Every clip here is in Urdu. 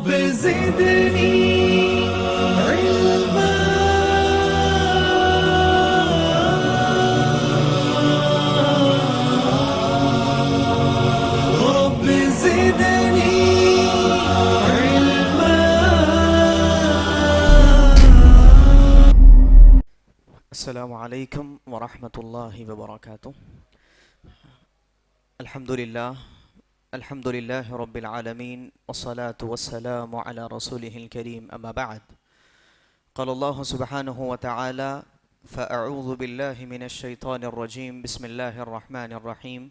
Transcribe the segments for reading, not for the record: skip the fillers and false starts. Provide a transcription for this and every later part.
رب زدني علما رب زدني علما. السلام علیکم ورحمۃ اللہ وبرکاتہ. الحمد للہ رب العالمین والصلاة والسلام علی رسولہ الکریم اما بعد. قال اللہ سبحانہ وتعالی فاعوذ باللہ من الشیطان الرجیم بسم اللہ الرحمن الرحیم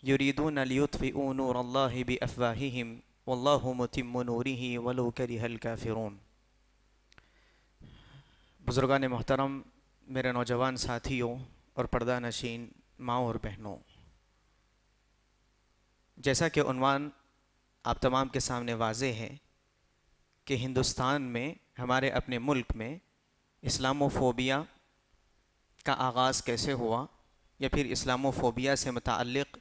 یریدون لیطفئوا نور اللہ بافواہہم واللہ متم نورہ ولو کرہ الکافرون. بزرگان محترم، میرے نوجوان ساتھیوں اور پردہ نشین ماؤں اور بہنوں، جیسا کہ عنوان آپ تمام کے سامنے واضح ہے کہ ہندوستان میں، ہمارے اپنے ملک میں اسلاموفوبیا کا آغاز کیسے ہوا، یا پھر اسلاموفوبیا سے متعلق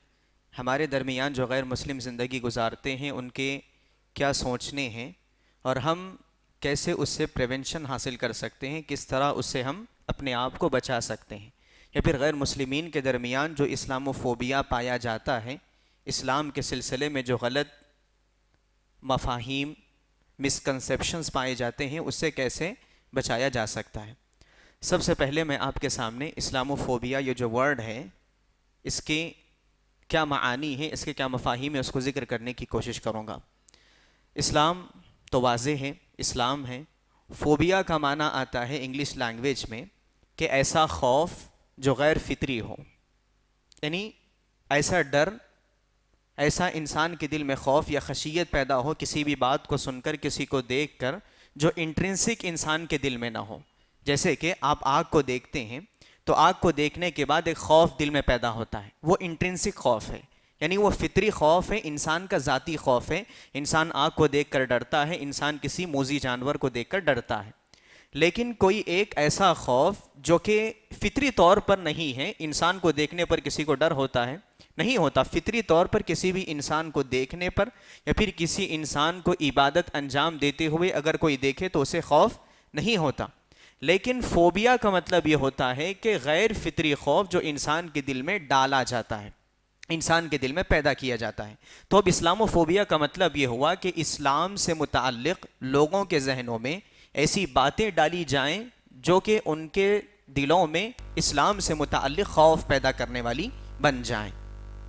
ہمارے درمیان جو غیر مسلم زندگی گزارتے ہیں ان کے کیا سوچنے ہیں، اور ہم کیسے اس سے پریونشن حاصل کر سکتے ہیں، کس طرح اس سے ہم اپنے آپ کو بچا سکتے ہیں. یا پھر غیر مسلمین کے درمیان جو اسلاموفوبیا پایا جاتا ہے، اسلام کے سلسلے میں جو غلط مفاہیم، مسکنسیپشنز پائے جاتے ہیں، اس سے کیسے بچایا جا سکتا ہے. سب سے پہلے میں آپ کے سامنے اسلاموفوبیا یہ جو ورڈ ہے، اس کے کیا معانی ہے، اس کے کیا مفاہیم ہے، اس کو ذکر کرنے کی کوشش کروں گا. اسلام تو واضح ہے، اسلام ہے. فوبیا کا معنی آتا ہے انگلش لینگویج میں کہ ایسا خوف جو غیر فطری ہو، یعنی ایسا ڈر، ایسا انسان کے دل میں خوف یا خشیت پیدا ہو کسی بھی بات کو سن کر، کسی کو دیکھ کر، جو انٹرنسک انسان کے دل میں نہ ہو. جیسے کہ آپ آگ کو دیکھتے ہیں تو آگ کو دیکھنے کے بعد ایک خوف دل میں پیدا ہوتا ہے، وہ انٹرنسک خوف ہے، یعنی وہ فطری خوف ہے، انسان کا ذاتی خوف ہے. انسان آگ کو دیکھ کر ڈرتا ہے، انسان کسی موذی جانور کو دیکھ کر ڈرتا ہے. لیکن کوئی ایک ایسا خوف جو کہ فطری طور پر نہیں ہے، انسان کو دیکھنے پر کسی کو ڈر ہوتا ہے؟ نہیں ہوتا. فطری طور پر کسی بھی انسان کو دیکھنے پر یا پھر کسی انسان کو عبادت انجام دیتے ہوئے اگر کوئی دیکھے تو اسے خوف نہیں ہوتا. لیکن فوبیا کا مطلب یہ ہوتا ہے کہ غیر فطری خوف جو انسان کے دل میں ڈالا جاتا ہے، انسان کے دل میں پیدا کیا جاتا ہے. تو اب اسلاموفوبیا کا مطلب یہ ہوا کہ اسلام سے متعلق لوگوں کے ذہنوں میں ایسی باتیں ڈالی جائیں جو کہ ان کے دلوں میں اسلام سے متعلق خوف پیدا کرنے والی بن جائیں.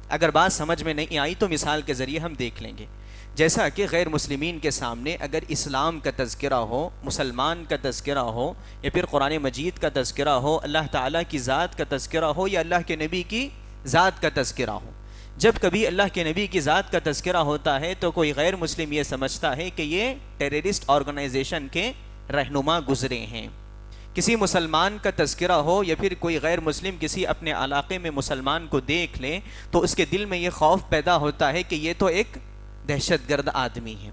اگر بات سمجھ میں نہیں آئی تو مثال کے ذریعے ہم دیکھ لیں گے. جیسا کہ غیر مسلمین کے سامنے اگر اسلام کا تذکرہ ہو، مسلمان کا تذکرہ ہو، یا پھر قرآن مجید کا تذکرہ ہو، اللہ تعالیٰ کی ذات کا تذکرہ ہو، یا اللہ کے نبی کی ذات کا تذکرہ ہو، جب کبھی اللہ کے نبی کی ذات کا تذکرہ ہوتا ہے تو کوئی غیر مسلم یہ سمجھتا ہے کہ یہ ٹیررسٹ آرگنائزیشن کے رہنما گزرے ہیں. کسی مسلمان کا تذکرہ ہو یا پھر کوئی غیر مسلم کسی اپنے علاقے میں مسلمان کو دیکھ لے تو اس کے دل میں یہ خوف پیدا ہوتا ہے کہ یہ تو ایک دہشت گرد آدمی ہے.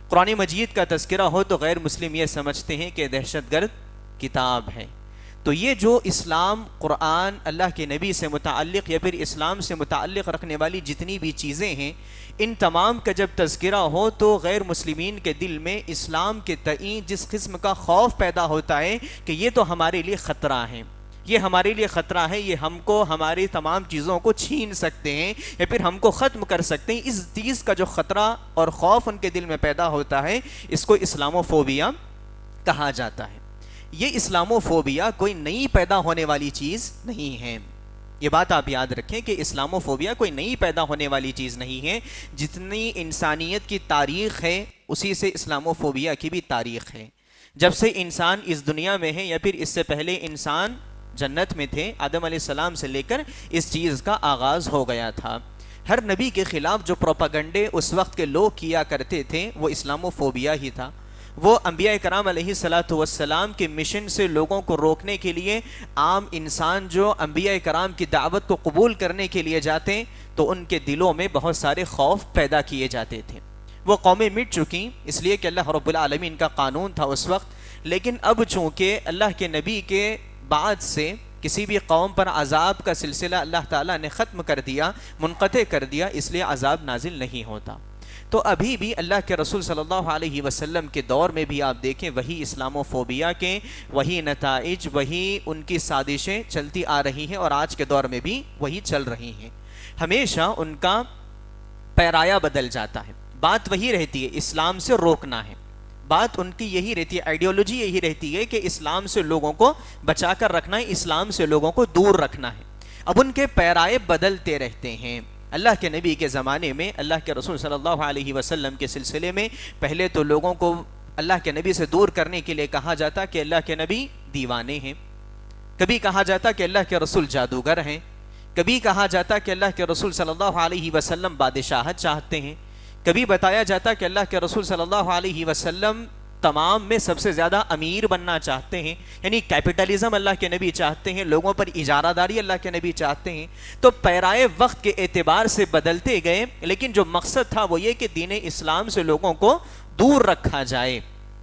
قرآن مجید کا تذکرہ ہو تو غیر مسلم یہ سمجھتے ہیں کہ دہشت گرد کتاب ہے. تو یہ جو اسلام، قرآن، اللہ کے نبی سے متعلق یا پھر اسلام سے متعلق رکھنے والی جتنی بھی چیزیں ہیں، ان تمام کا جب تذکرہ ہو تو غیر مسلمین کے دل میں اسلام کے تئیں جس قسم کا خوف پیدا ہوتا ہے کہ یہ تو ہمارے لیے خطرہ ہے، یہ ہمارے لیے خطرہ ہے، یہ ہم کو ہماری تمام چیزوں کو چھین سکتے ہیں یا پھر ہم کو ختم کر سکتے ہیں. اس چیز کا جو خطرہ اور خوف ان کے دل میں پیدا ہوتا ہے، اس کو اسلاموفوبیا کہا جاتا ہے. یہ اسلاموفوبیا کوئی نئی پیدا ہونے والی چیز نہیں ہے. یہ بات آپ یاد رکھیں کہ اسلاموفوبیا کوئی نئی پیدا ہونے والی چیز نہیں ہے. جتنی انسانیت کی تاریخ ہے اسی سے اسلاموفوبیا کی بھی تاریخ ہے. جب سے انسان اس دنیا میں ہے یا پھر اس سے پہلے انسان جنت میں تھے، آدم علیہ السلام سے لے کر اس چیز کا آغاز ہو گیا تھا. ہر نبی کے خلاف جو پروپیگنڈے اس وقت کے لوگ کیا کرتے تھے وہ اسلاموفوبیا ہی تھا. وہ انبیاء کرام علیہ السلام کے مشن سے لوگوں کو روکنے کے لیے، عام انسان جو انبیاء کرام کی دعوت کو قبول کرنے کے لیے جاتے تو ان کے دلوں میں بہت سارے خوف پیدا کیے جاتے تھے. وہ قومیں مٹ چکی اس لیے کہ اللہ رب العالمین کا قانون تھا اس وقت. لیکن اب چونکہ اللہ کے نبی کے بعد سے کسی بھی قوم پر عذاب کا سلسلہ اللہ تعالیٰ نے ختم کر دیا، منقطع کر دیا، اس لیے عذاب نازل نہیں ہوتا. تو ابھی بھی اللہ کے رسول صلی اللہ علیہ وسلم کے دور میں بھی آپ دیکھیں وہی اسلاموفوبیا کے وہی نتائج، وہی ان کی سازشیں چلتی آ رہی ہیں، اور آج کے دور میں بھی وہی چل رہی ہیں۔ ہمیشہ ان کا پیرایا بدل جاتا ہے، بات وہی رہتی ہے، اسلام سے روکنا ہے، بات ان کی یہی رہتی ہے، آئیڈیالوجی یہی رہتی ہے کہ اسلام سے لوگوں کو بچا کر رکھنا ہے، اسلام سے لوگوں کو دور رکھنا ہے۔ اب ان کے پیرائے بدلتے رہتے ہیں۔ اللہ کے نبی کے زمانے میں اللہ کے رسول صلی اللہ علیہ وسلم کے سلسلے میں پہلے تو لوگوں کو اللہ کے نبی سے دور کرنے کے لیے کہا جاتا کہ اللہ کے نبی دیوانے ہیں، کبھی کہا جاتا کہ اللہ کے رسول جادوگر ہیں، کبھی کہا جاتا کہ اللہ کے رسول صلی اللہ علیہ وسلم بادشاہت چاہتے ہیں، کبھی بتایا جاتا کہ اللہ کے رسول صلی اللہ علیہ وسلم تمام میں سب سے زیادہ امیر بننا چاہتے ہیں، یعنی کیپٹلزم اللہ کے نبی چاہتے ہیں، لوگوں پر اجارہ داری اللہ کے نبی چاہتے ہیں۔ تو پیرائے وقت کے اعتبار سے بدلتے گئے، لیکن جو مقصد تھا وہ یہ کہ دین اسلام سے لوگوں کو دور رکھا جائے،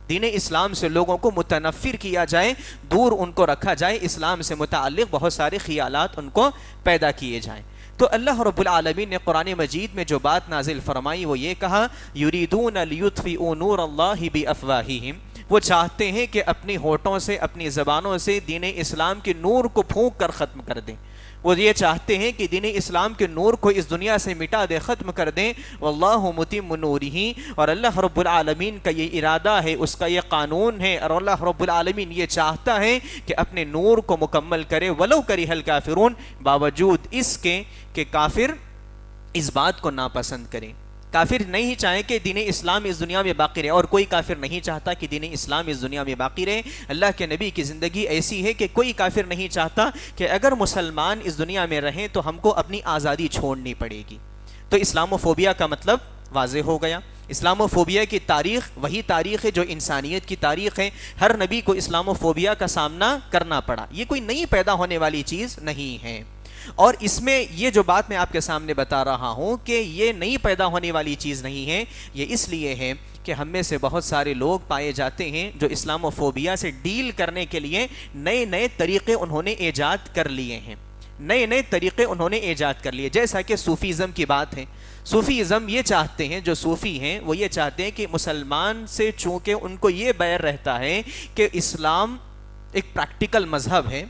دین اسلام سے لوگوں کو متنفر کیا جائے، دور ان کو رکھا جائے، اسلام سے متعلق بہت سارے خیالات ان کو پیدا کیے جائیں۔ تو اللہ رب العالمین نے قرآن مجید میں جو بات نازل فرمائی وہ یہ کہا، یریدون لیطفئوا نور اللہ بافواہہم، وہ چاہتے ہیں کہ اپنی ہونٹوں سے، اپنی زبانوں سے دین اسلام کے نور کو پھونک کر ختم کر دیں، وہ یہ چاہتے ہیں کہ دین اسلام کے نور کو اس دنیا سے مٹا دے، ختم کر دیں۔ واللہ متم نورہ، اور اللہ رب العالمین کا یہ ارادہ ہے، اس کا یہ قانون ہے، اور اللہ رب العالمین یہ چاہتا ہے کہ اپنے نور کو مکمل کرے، ولو کرہ الکافرون، باوجود اس کے کہ کافر اس بات کو ناپسند کریں۔ کافر نہیں چاہیں کہ دین اسلام اس دنیا میں باقی رہے، اور کوئی کافر نہیں چاہتا کہ دین اسلام اس دنیا میں باقی رہے۔ اللہ کے نبی کی زندگی ایسی ہے کہ کوئی کافر نہیں چاہتا کہ اگر مسلمان اس دنیا میں رہیں تو ہم کو اپنی آزادی چھوڑنی پڑے گی۔ تو اسلاموفوبیا کا مطلب واضح ہو گیا۔ اسلاموفوبیا کی تاریخ وہی تاریخ ہے جو انسانیت کی تاریخ ہے، ہر نبی کو اسلاموفوبیا کا سامنا کرنا پڑا، یہ کوئی نئی پیدا ہونے والی چیز نہیں ہے۔ اور اس میں یہ جو بات میں آپ کے سامنے بتا رہا ہوں کہ یہ نئی پیدا ہونے والی چیز نہیں ہے، یہ اس لیے ہے کہ ہم میں سے بہت سارے لوگ پائے جاتے ہیں جو اسلاموفوبیا سے ڈیل کرنے کے لیے نئے نئے طریقے انہوں نے ایجاد کر لیے ہیں، نئے نئے طریقے انہوں نے ایجاد کر لیے، جیسا کہ صوفیزم کی بات ہے۔ صوفیزم یہ چاہتے ہیں، جو صوفی ہیں وہ یہ چاہتے ہیں کہ مسلمان سے چونکہ ان کو یہ بیر رہتا ہے کہ اسلام ایک پریکٹیکل مذہب ہے،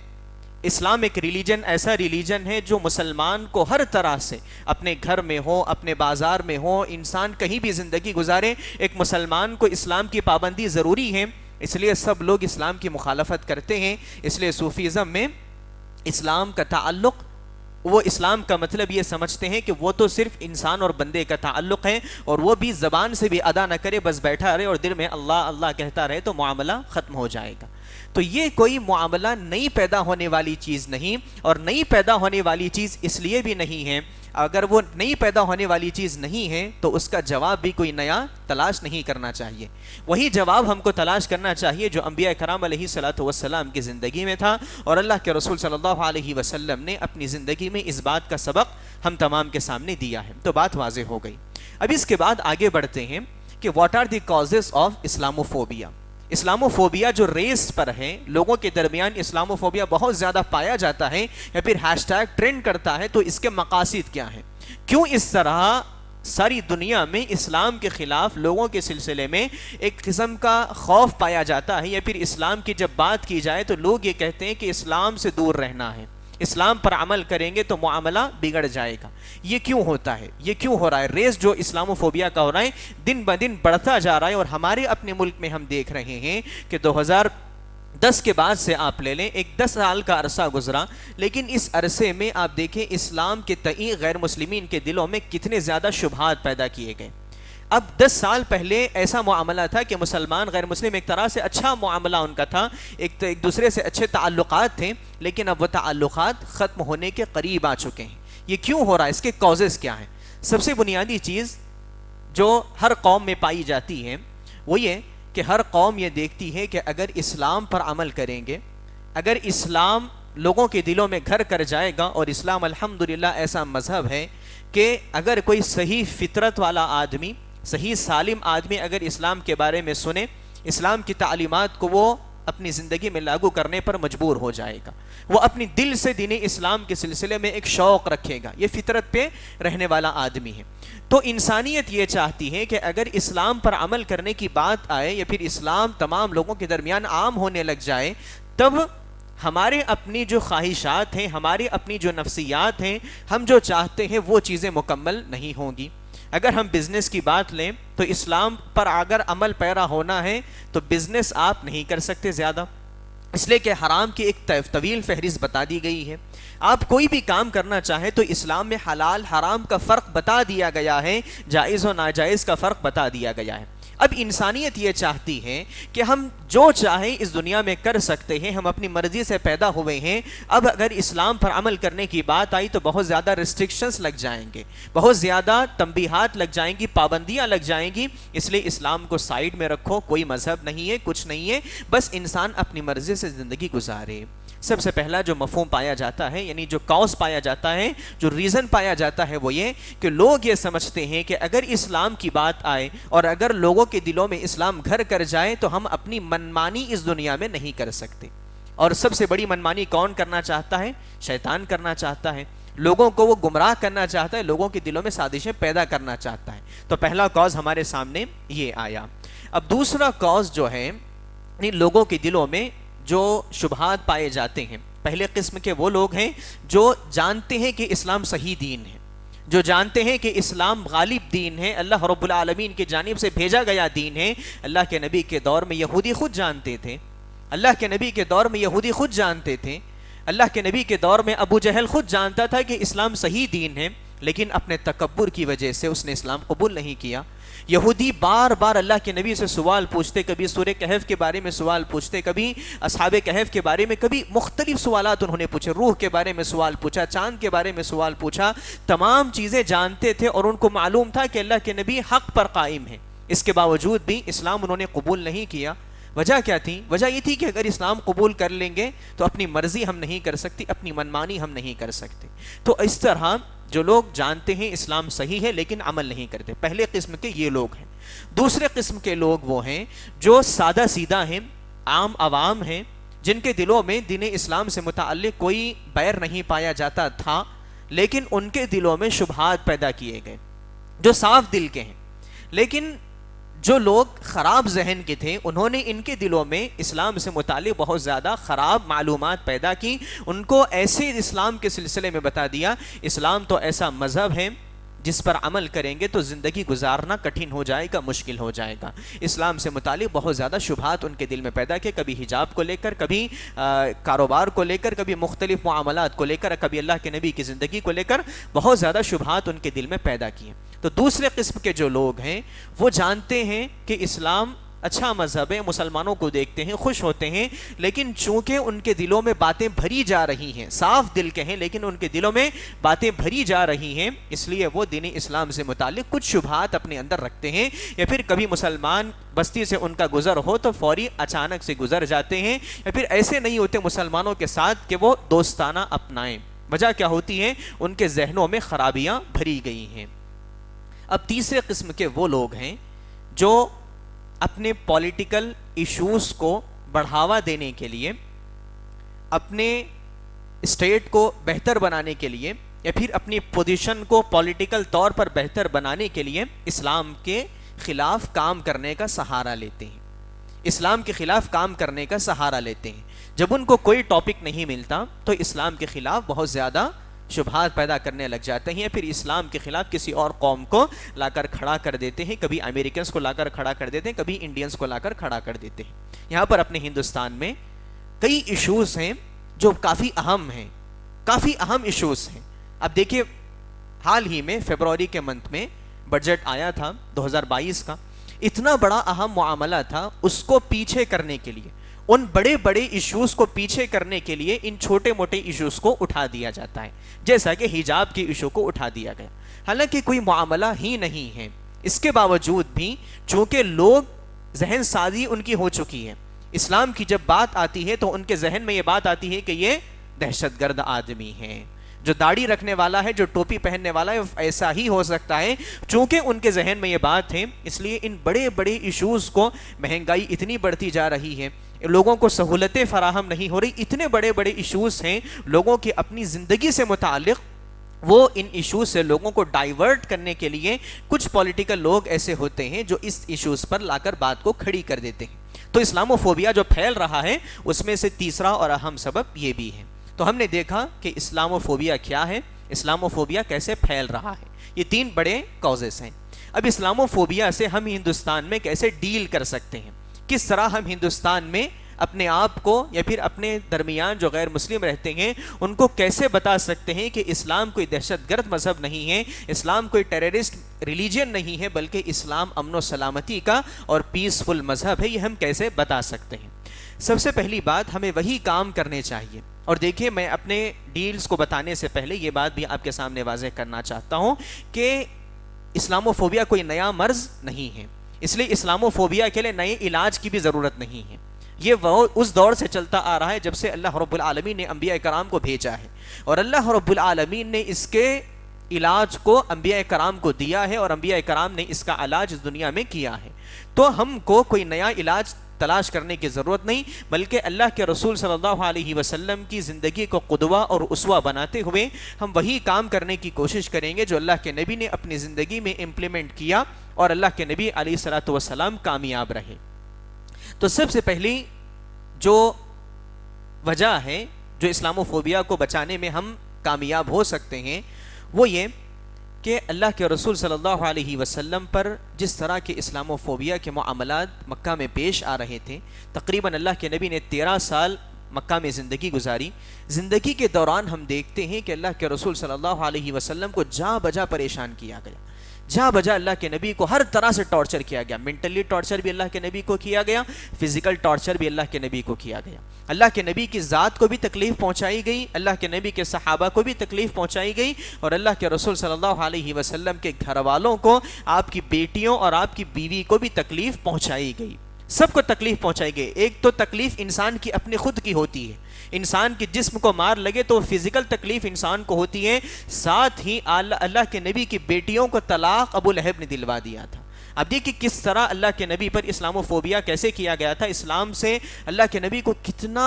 اسلام ایک ریلیجن، ایسا ریلیجن ہے جو مسلمان کو ہر طرح سے اپنے گھر میں ہو، اپنے بازار میں ہو، انسان کہیں بھی زندگی گزارے، ایک مسلمان کو اسلام کی پابندی ضروری ہے، اس لیے سب لوگ اسلام کی مخالفت کرتے ہیں۔ اس لیے صوفیزم میں اسلام کا تعلق، وہ اسلام کا مطلب یہ سمجھتے ہیں کہ وہ تو صرف انسان اور بندے کا تعلق ہے، اور وہ بھی زبان سے بھی ادا نہ کرے، بس بیٹھا رہے اور دل میں اللہ اللہ کہتا رہے تو معاملہ ختم ہو جائے گا۔ تو یہ کوئی معاملہ نئی پیدا ہونے والی چیز نہیں، اور نئی پیدا ہونے والی چیز اس لیے بھی نہیں ہے، اگر وہ نئی پیدا ہونے والی چیز نہیں ہے تو اس کا جواب بھی کوئی نیا تلاش نہیں کرنا چاہیے، وہی جواب ہم کو تلاش کرنا چاہیے جو انبیاء کرام علیہ الصلوۃ والسلام کی زندگی میں تھا، اور اللہ کے رسول صلی اللہ علیہ وسلم نے اپنی زندگی میں اس بات کا سبق ہم تمام کے سامنے دیا ہے۔ تو بات واضح ہو گئی۔ اب اس کے بعد آگے بڑھتے ہیں کہ what are the causes of Islamophobia. Islamophobia جو ریس پر ہے، لوگوں کے درمیان اسلاموفوبیا بہت زیادہ پایا جاتا ہے یا پھر ہیش ٹیگ ٹرینڈ کرتا ہے، تو اس کے مقاصد کیا ہیں؟ کیوں اس طرح ساری دنیا میں اسلام کے خلاف لوگوں کے سلسلے میں ایک قسم کا خوف پایا جاتا ہے، یا پھر اسلام کی جب بات کی جائے تو لوگ یہ کہتے ہیں کہ اسلام سے دور رہنا ہے، اسلام پر عمل کریں گے تو معاملہ بگڑ جائے گا؟ یہ کیوں ہوتا ہے؟ یہ کیوں ہو رہا ہے؟ ریس جو اسلاموفوبیا کا ہو رہا ہے دن بہ دن بڑھتا جا رہا ہے، اور ہمارے اپنے ملک میں ہم دیکھ رہے ہیں کہ 2010 کے بعد سے آپ لے لیں، ایک 10 سال کا عرصہ گزرا، لیکن اس عرصے میں آپ دیکھیں اسلام کے تئیں غیر مسلمین کے دلوں میں کتنے زیادہ شبہات پیدا کیے گئے۔ اب 10 سال پہلے ایسا معاملہ تھا کہ مسلمان غیر مسلم ایک طرح سے اچھا معاملہ ان کا تھا، ایک دوسرے سے اچھے تعلقات تھے، لیکن اب وہ تعلقات ختم ہونے کے قریب آ چکے ہیں۔ یہ کیوں ہو رہا ہے؟ اس کے کازز کیا ہیں؟ سب سے بنیادی چیز جو ہر قوم میں پائی جاتی ہے وہ یہ کہ ہر قوم یہ دیکھتی ہے کہ اگر اسلام پر عمل کریں گے، اگر اسلام لوگوں کے دلوں میں گھر کر جائے گا، اور اسلام الحمدللہ ایسا مذہب ہے کہ اگر کوئی صحیح فطرت والا آدمی، صحیح سالم آدمی اگر اسلام کے بارے میں سنے، اسلام کی تعلیمات کو وہ اپنی زندگی میں لاگو کرنے پر مجبور ہو جائے گا، وہ اپنی دل سے دین اسلام کے سلسلے میں ایک شوق رکھے گا، یہ فطرت پہ رہنے والا آدمی ہے۔ تو انسانیت یہ چاہتی ہے کہ اگر اسلام پر عمل کرنے کی بات آئے یا پھر اسلام تمام لوگوں کے درمیان عام ہونے لگ جائے، تب ہمارے اپنی جو خواہشات ہیں، ہماری اپنی جو نفسیات ہیں، ہم جو چاہتے ہیں وہ چیزیں مکمل نہیں ہوں گی۔ اگر ہم بزنس کی بات لیں تو اسلام پر اگر عمل پیرا ہونا ہے تو بزنس آپ نہیں کر سکتے زیادہ، اس لیے کہ حرام کی ایک طویل فہرست بتا دی گئی ہے۔ آپ کوئی بھی کام کرنا چاہیں تو اسلام میں حلال حرام کا فرق بتا دیا گیا ہے، جائز و ناجائز کا فرق بتا دیا گیا ہے۔ اب انسانیت یہ چاہتی ہے کہ ہم جو چاہیں اس دنیا میں کر سکتے ہیں، ہم اپنی مرضی سے پیدا ہوئے ہیں۔ اب اگر اسلام پر عمل کرنے کی بات آئی تو بہت زیادہ ریسٹرکشنز لگ جائیں گے، بہت زیادہ تنبیہات لگ جائیں گی، پابندیاں لگ جائیں گی۔ اس لیے اسلام کو سائیڈ میں رکھو، کوئی مذہب نہیں ہے، کچھ نہیں ہے، بس انسان اپنی مرضی سے زندگی گزارے۔ سب سے پہلا جو مفہوم پایا جاتا ہے، یعنی جو کاز پایا جاتا ہے، جو ریزن پایا جاتا ہے، وہ یہ کہ لوگ یہ سمجھتے ہیں کہ اگر اسلام کی بات آئے اور اگر لوگوں کے دلوں میں اسلام گھر کر جائے تو ہم اپنی منمانی اس دنیا میں نہیں کر سکتے۔ اور سب سے بڑی منمانی کون کرنا چاہتا ہے؟ شیطان کرنا چاہتا ہے، لوگوں کو وہ گمراہ کرنا چاہتا ہے، لوگوں کے دلوں میں سازشیں پیدا کرنا چاہتا ہے۔ تو پہلا کاز ہمارے سامنے یہ آیا۔ اب دوسرا کاز جو ہے، یعنی لوگوں کے دلوں میں جو شبہات پائے جاتے ہیں، پہلے قسم کے وہ لوگ ہیں جو جانتے ہیں کہ اسلام صحیح دین ہے، جو جانتے ہیں کہ اسلام غالب دین ہے، اللہ رب العالمین کی جانب سے بھیجا گیا دین ہے۔ اللہ کے نبی کے دور میں یہودی خود جانتے تھے، اللہ کے نبی کے دور میں یہودی خود جانتے تھے، اللہ کے نبی کے دور میں ابو جہل خود جانتا تھا کہ اسلام صحیح دین ہے، لیکن اپنے تکبر کی وجہ سے اس نے اسلام قبول نہیں کیا۔ یہودی بار بار اللہ کے نبی سے سوال پوچھتے، کبھی سورہ کہف کے بارے میں سوال پوچھتے، کبھی اصحاب کہف کے بارے میں، کبھی مختلف سوالات انہوں نے پوچھے، روح کے بارے میں سوال پوچھا، چاند کے بارے میں سوال پوچھا، تمام چیزیں جانتے تھے اور ان کو معلوم تھا کہ اللہ کے نبی حق پر قائم ہیں۔ اس کے باوجود بھی اسلام انہوں نے قبول نہیں کیا۔ وجہ کیا تھی؟ وجہ یہ تھی کہ اگر اسلام قبول کر لیں گے تو اپنی مرضی ہم نہیں کر سکتے، اپنی منمانی ہم نہیں کر سکتے۔ تو اس طرح جو لوگ جانتے ہیں اسلام صحیح ہے لیکن عمل نہیں کرتے، پہلے قسم کے یہ لوگ ہیں۔ دوسرے قسم کے لوگ وہ ہیں جو سادہ سیدھا ہیں، عام عوام ہیں، جن کے دلوں میں دین اسلام سے متعلق کوئی بیر نہیں پایا جاتا تھا، لیکن ان کے دلوں میں شبہات پیدا کیے گئے، جو صاف دل کے ہیں۔ لیکن جو لوگ خراب ذہن کے تھے، انہوں نے ان کے دلوں میں اسلام سے متعلق بہت زیادہ خراب معلومات پیدا کی، ان کو ایسے اسلام کے سلسلے میں بتا دیا، اسلام تو ایسا مذہب ہے جس پر عمل کریں گے تو زندگی گزارنا کٹھن ہو جائے گا، مشکل ہو جائے گا۔ اسلام سے متعلق بہت زیادہ شبہات ان کے دل میں پیدا کیے، کبھی حجاب کو لے کر، کبھی کاروبار کو لے کر، کبھی مختلف معاملات کو لے کر، کبھی اللہ کے نبی کی زندگی کو لے کر بہت زیادہ شبہات ان کے دل میں پیدا کیے۔ تو دوسرے قسم کے جو لوگ ہیں وہ جانتے ہیں کہ اسلام اچھا مذہب ہے، مسلمانوں کو دیکھتے ہیں، خوش ہوتے ہیں، لیکن چونکہ ان کے دلوں میں باتیں بھری جا رہی ہیں، صاف دل کے ہیں لیکن ان کے دلوں میں باتیں بھری جا رہی ہیں، اس لیے وہ دین اسلام سے متعلق کچھ شبہات اپنے اندر رکھتے ہیں، یا پھر کبھی مسلمان بستی سے ان کا گزر ہو تو فوری اچانک سے گزر جاتے ہیں، یا پھر ایسے نہیں ہوتے مسلمانوں کے ساتھ کہ وہ دوستانہ اپنائیں۔ وجہ کیا ہوتی ہے؟ ان کے ذہنوں میں خرابیاں بھری گئی ہیں۔ اب تیسرے قسم کے وہ لوگ ہیں جو اپنے پولیٹیکل ایشوز کو بڑھاوا دینے کے لیے، اپنے اسٹیٹ کو بہتر بنانے کے لیے، یا پھر اپنی پوزیشن کو پولیٹیکل طور پر بہتر بنانے کے لیے اسلام کے خلاف کام کرنے کا سہارا لیتے ہیں، اسلام کے خلاف کام کرنے کا سہارا لیتے ہیں۔ جب ان کو کوئی ٹاپک نہیں ملتا تو اسلام کے خلاف بہت زیادہ شبہات پیدا کرنے لگ جاتے ہیں، پھر اسلام کے خلاف کسی اور قوم کو لا کر کھڑا کر دیتے ہیں، کبھی امریکنز کو لا کر کھڑا کر دیتے ہیں، کبھی انڈینز کو لا کر کھڑا کر دیتے ہیں۔ یہاں پر اپنے ہندوستان میں کئی ایشوز ہیں جو کافی اہم ہیں، کافی اہم ایشوز ہیں۔ اب دیکھیے، حال ہی میں فیبروری کے منتھ میں بجٹ آیا تھا 2022 کا، اتنا بڑا اہم معاملہ تھا، اس کو پیچھے کرنے کے لیے، ان بڑے بڑے ایشوز کو پیچھے کرنے کے لیے ان چھوٹے موٹے ایشوز کو اٹھا دیا جاتا ہے، جیسا کہ حجاب کے ایشو کو اٹھا دیا گیا، حالانکہ کوئی معاملہ ہی نہیں ہے۔ اس کے باوجود بھی چونکہ لوگ ذہن سازی ان کی ہو چکی ہے، اسلام کی جب بات آتی ہے تو ان کے ذہن میں یہ بات آتی ہے کہ یہ دہشت گرد آدمی ہے، جو داڑھی رکھنے والا ہے، جو ٹوپی پہننے والا ہے، ایسا ہی ہو سکتا ہے۔ چونکہ ان کے ذہن میں یہ بات ہے، اس لیے ان بڑے بڑے ایشوز کو، مہنگائی اتنی بڑھتی جا رہی ہے، لوگوں کو سہولتیں فراہم نہیں ہو رہی، اتنے بڑے بڑے ایشوز ہیں لوگوں کی اپنی زندگی سے متعلق، وہ ان ایشوز سے لوگوں کو ڈائیورٹ کرنے کے لیے کچھ پولیٹیکل لوگ ایسے ہوتے ہیں جو اس ایشوز پر لا کر بات کو کھڑی کر دیتے ہیں۔ تو اسلاموفوبیا جو پھیل رہا ہے اس میں سے تیسرا اور اہم سبب یہ بھی ہے۔ تو ہم نے دیکھا کہ اسلاموفوبیا کیا ہے، اسلاموفوبیا کیسے پھیل رہا ہے، یہ تین بڑے کازز ہیں۔ اب اسلاموفوبیا سے ہم ہندوستان میں کیسے ڈیل کر سکتے ہیں، کس طرح ہم ہندوستان میں اپنے آپ کو یا پھر اپنے درمیان جو غیر مسلم رہتے ہیں ان کو کیسے بتا سکتے ہیں کہ اسلام کوئی دہشت گرد مذہب نہیں ہے، اسلام کوئی ٹیررسٹ ریلیجن نہیں ہے، بلکہ اسلام امن و سلامتی کا اور پیسفل مذہب ہے، یہ ہم کیسے بتا سکتے ہیں۔ سب سے پہلی بات ہمیں وہی کام کرنے چاہیے، اور دیکھیں میں اپنے ڈیلز کو بتانے سے پہلے یہ بات بھی آپ کے سامنے واضح کرنا چاہتا ہوں کہ اسلاموفوبیا کوئی نیا مرض نہیں ہے، اس لیے اسلاموفوبیا کے لیے نئے علاج کی بھی ضرورت نہیں ہے۔ یہ وہ اس دور سے چلتا آ رہا ہے جب سے اللہ رب العالمین نے انبیاء کرام کو بھیجا ہے، اور اللہ رب العالمین نے اس کے علاج کو انبیاء کرام کو دیا ہے، اور انبیاء کرام نے اس کا علاج اس دنیا میں کیا ہے۔ تو ہم کو کوئی نیا علاج تلاش کرنے کی ضرورت نہیں، بلکہ اللہ کے رسول صلی اللہ علیہ وسلم کی زندگی کو قدوہ اور اسوہ بناتے ہوئے ہم وہی کام کرنے کی کوشش کریں گے جو اللہ کے نبی نے اپنی زندگی میں امپلیمنٹ کیا، اور اللہ کے نبی علیہ الصلوۃ والسلام کامیاب رہے۔ تو سب سے پہلی جو وجہ ہے جو اسلاموفوبیا کو بچانے میں ہم کامیاب ہو سکتے ہیں وہ یہ کہ اللہ کے رسول صلی اللہ علیہ وسلم پر جس طرح کے اسلاموفوبیا کے معاملات مکہ میں پیش آ رہے تھے، تقریباً اللہ کے نبی نے 13 سال مکہ میں زندگی گزاری۔ زندگی کے دوران ہم دیکھتے ہیں کہ اللہ کے رسول صلی اللہ علیہ وسلم کو جا بجا پریشان کیا گیا، جا بجا اللہ کے نبی کو ہر طرح سے ٹارچر کیا گیا، مینٹلی ٹارچر بھی اللہ کے نبی کو کیا گیا، فزیکل ٹارچر بھی اللہ کے نبی کو کیا گیا۔ اللہ کے نبی کی ذات کو بھی تکلیف پہنچائی گئی، اللہ کے نبی کے صحابہ کو بھی تکلیف پہنچائی گئی، اور اللہ کے رسول صلی اللہ علیہ وسلم کے گھر والوں کو، آپ کی بیٹیوں اور آپ کی بیوی کو بھی تکلیف پہنچائی گئی، سب کو تکلیف پہنچائی گئی۔ ایک تو تکلیف انسان کی اپنی خود کی ہوتی ہے، انسان کے جسم کو مار لگے تو فزیکل تکلیف انسان کو ہوتی ہے، ساتھ ہی اللہ کے نبی کی بیٹیوں کو طلاق ابو لہب نے دلوا دیا تھا۔ اب دیکھیں کس طرح اللہ کے نبی پر اسلاموفوبیا کیسے کیا گیا تھا، اسلام سے اللہ کے نبی کو کتنا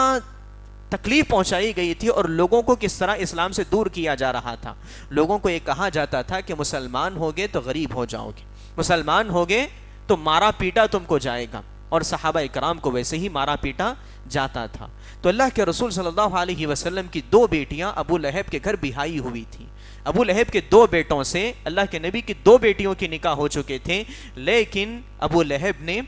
تکلیف پہنچائی گئی تھی، اور لوگوں کو کس طرح اسلام سے دور کیا جا رہا تھا۔ لوگوں کو یہ کہا جاتا تھا کہ مسلمان ہوگے تو غریب ہو جاؤ گے، مسلمان ہوگے تو مارا پیٹا تم کو جائے گا، اور صحابہ کرام کو ویسے ہی مارا پیٹا جاتا تھا۔ تو اللہ کے رسول صلی اللہ علیہ وسلم کی 2 بیٹیاں ابو لہب کے گھر بیاہی ہوئی تھیں۔ ابو لہب کے 2 بیٹوں سے اللہ کے نبی کی 2 بیٹیوں کی نکاح ہو چکے تھے، لیکن ابو لہب نے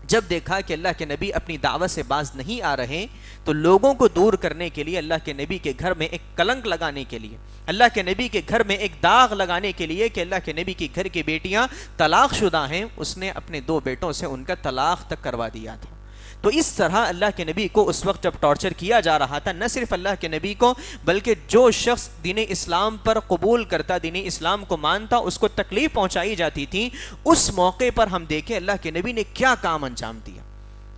جب دیکھا کہ اللہ کے نبی اپنی دعوت سے باز نہیں آ رہے تو لوگوں کو دور کرنے کے لیے، اللہ کے نبی کے گھر میں ایک کلنک لگانے کے لیے، اللہ کے نبی کے گھر میں ایک داغ لگانے کے لیے کہ اللہ کے نبی کے گھر کی بیٹیاں طلاق شدہ ہیں، اس نے اپنے 2 بیٹوں سے ان کا طلاق تک کروا دیا تھا۔ تو اس طرح اللہ کے نبی کو اس وقت جب ٹارچر کیا جا رہا تھا، نہ صرف اللہ کے نبی کو بلکہ جو شخص دین اسلام پر قبول کرتا، دین اسلام کو مانتا، اس کو تکلیف پہنچائی جاتی تھی۔ اس موقع پر ہم دیکھیں اللہ کے نبی نے کیا کام انجام دیا،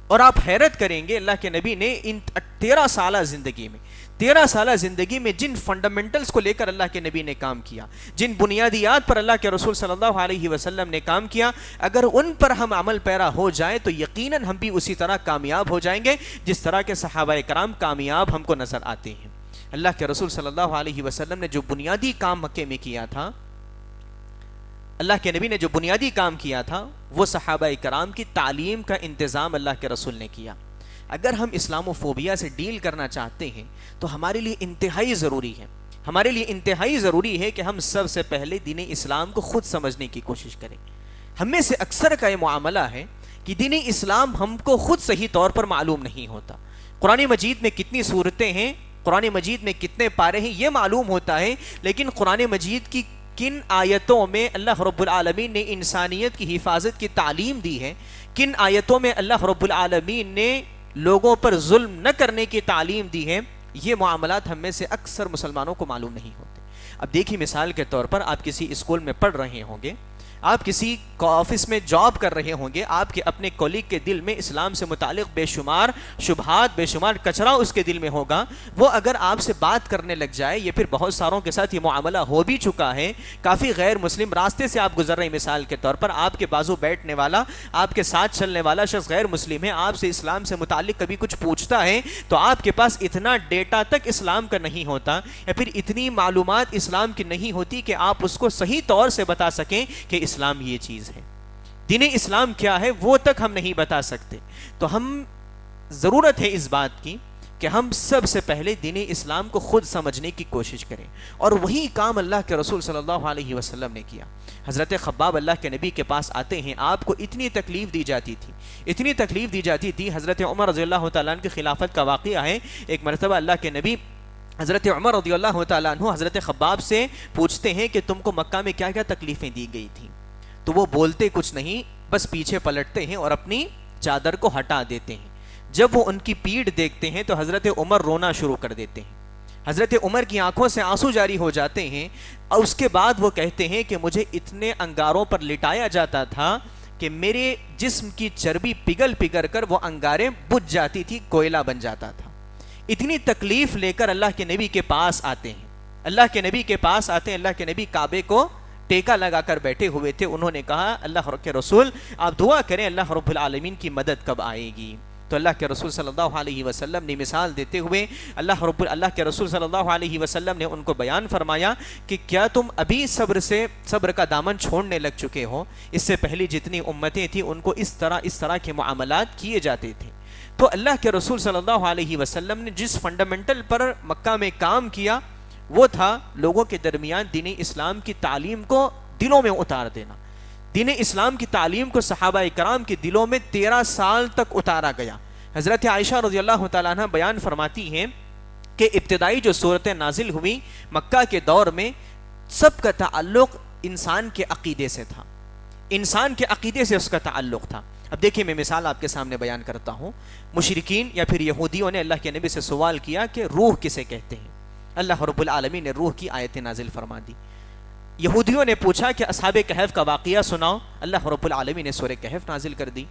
اور آپ حیرت کریں گے اللہ کے نبی نے ان 13 سالہ زندگی میں جن فنڈامنٹلز کو لے کر اللہ کے نبی نے کام کیا، جن بنیادیات پر اللہ کے رسول صلی اللہ علیہ وسلم نے کام کیا، اگر ان پر ہم عمل پیرا ہو جائیں تو یقیناً ہم بھی اسی طرح کامیاب ہو جائیں گے جس طرح کے صحابہ کرام کامیاب ہم کو نظر آتے ہیں۔ اللہ کے رسول صلی اللہ علیہ وسلم نے جو بنیادی کام مکے میں کیا تھا، اللہ کے نبی نے جو بنیادی کام کیا تھا، وہ صحابہ کرام کی تعلیم کا انتظام اللہ کے رسول نے کیا۔ اگر ہم اسلاموفوبیا سے ڈیل کرنا چاہتے ہیں تو ہمارے لیے انتہائی ضروری ہے کہ ہم سب سے پہلے دین اسلام کو خود سمجھنے کی کوشش کریں۔ ہم میں سے اکثر کا یہ معاملہ ہے کہ دین اسلام ہم کو خود صحیح طور پر معلوم نہیں ہوتا۔ قرآن مجید میں کتنی صورتیں ہیں، قرآن مجید میں کتنے پارے ہیں یہ معلوم ہوتا ہے، لیکن قرآن مجید کی کن آیتوں میں اللہ رب العالمین نے انسانیت کی حفاظت کی تعلیم دی ہے، کن آیتوں میں اللہ رب العالمین نے لوگوں پر ظلم نہ کرنے کی تعلیم دی ہے، یہ معاملات ہم میں سے اکثر مسلمانوں کو معلوم نہیں ہوتے۔ اب دیکھیے مثال کے طور پر آپ کسی اسکول میں پڑھ رہے ہوں گے، آپ کسی آفس میں جاب کر رہے ہوں گے، آپ کے اپنے کولیگ کے دل میں اسلام سے متعلق بے شمار شبہات، بے شمار کچرا اس کے دل میں ہوگا. وہ اگر آپ سے بات کرنے لگ جائے، یہ پھر بہت ساروں کے ساتھ یہ معاملہ ہو بھی چکا ہے، کافی غیر مسلم راستے سے آپ گزر رہے ہیں، مثال کے طور پر آپ کے بازو بیٹھنے والا، آپ کے ساتھ چلنے والا شخص غیر مسلم ہے، آپ سے اسلام سے متعلق کبھی کچھ پوچھتا ہے تو آپ کے پاس اتنا ڈیٹا تک اسلام کا نہیں ہوتا، یا پھر اتنی معلومات اسلام کی نہیں ہوتی کہ آپ اس کو صحیح طور سے بتا سکیں کہ اسلام یہ چیز ہے، دین اسلام کیا ہے، وہ تک ہم نہیں بتا سکتے. تو ہم ضرورت ہے اس بات کی کہ ہم سب سے پہلے دین اسلام کو خود سمجھنے کی کوشش کریں، اور وہی کام اللہ کے رسول صلی اللہ علیہ وسلم نے کیا. حضرت خباب اللہ کے نبی کے پاس آتے ہیں، آپ کو اتنی تکلیف دی جاتی تھی، اتنی تکلیف دی جاتی تھی. حضرت عمر رضی اللہ تعالیٰ عنہ کی خلافت کا واقعہ ہے. ایک مرتبہ اللہ کے نبی حضرت عمر رضی اللہ تعالیٰ عنہ حضرت خباب سے پوچھتے ہیں کہ تم کو مکہ میں کیا کیا تکلیفیں دی گئی تھیں. تو وہ بولتے کچھ نہیں، بس پیچھے پلٹتے ہیں اور اپنی چادر کو ہٹا دیتے ہیں. جب وہ ان کی پیٹھ دیکھتے ہیں تو حضرت عمر رونا شروع کر دیتے ہیں. حضرت عمر کی آنکھوں سے آنسو جاری ہو جاتے ہیں، اور اس کے بعد وہ کہتے ہیں کہ مجھے اتنے انگاروں پر لٹایا جاتا تھا کہ میرے جسم کی چربی پگھل پگھل کر وہ انگاریں بجھ جاتی تھی، کوئلہ بن جاتا تھا. اتنی تکلیف لے کر اللہ کے نبی کے پاس آتے ہیں، اللہ کے نبی کے پاس آتے ہیں. اللہ کے نبی کعبے کو ٹیکا لگا کر بیٹھے ہوئے تھے. انہوں نے کہا اللہ کے رسول آپ دعا کریں اللہ رب العالمین کی مدد کب آئے گی. تو اللہ کے رسول صلی اللہ علیہ وسلم نے مثال دیتے ہوئے اللہ کے رسول صلی اللہ علیہ وسلم نے ان کو بیان فرمایا کہ کیا تم ابھی صبر کا دامن چھوڑنے لگ چکے ہو؟ اس سے پہلی جتنی امتیں تھیں ان کو اس طرح کے معاملات کیے جاتے تھے. تو اللہ کے رسول صلی اللہ علیہ وسلم نے جس فنڈامنٹل پر مکہ میں کام کیا وہ تھا لوگوں کے درمیان دین اسلام کی تعلیم کو دلوں میں اتار دینا. دین اسلام کی تعلیم کو صحابہ کرام کے دلوں میں 13 سال تک اتارا گیا. حضرت عائشہ رضی اللہ تعالیٰ عنہ بیان فرماتی ہیں کہ ابتدائی جو صورتیں نازل ہوئی مکہ کے دور میں سب کا تعلق انسان کے عقیدے سے تھا، انسان کے عقیدے سے اس کا تعلق تھا. اب دیکھیں میں مثال آپ کے سامنے بیان کرتا ہوں. مشرکین یا پھر یہودیوں نے اللہ کے نبی سے سوال کیا کہ روح کسے کہتے ہیں؟ اللہ رب العالمین نے روح کی آیتیں نازل فرما دی. یہودیوں نے پوچھا کہ اصحاب کہف کا واقعہ سناؤ، اللہ رب العالمین نے سورہ کہف نازل کر دی.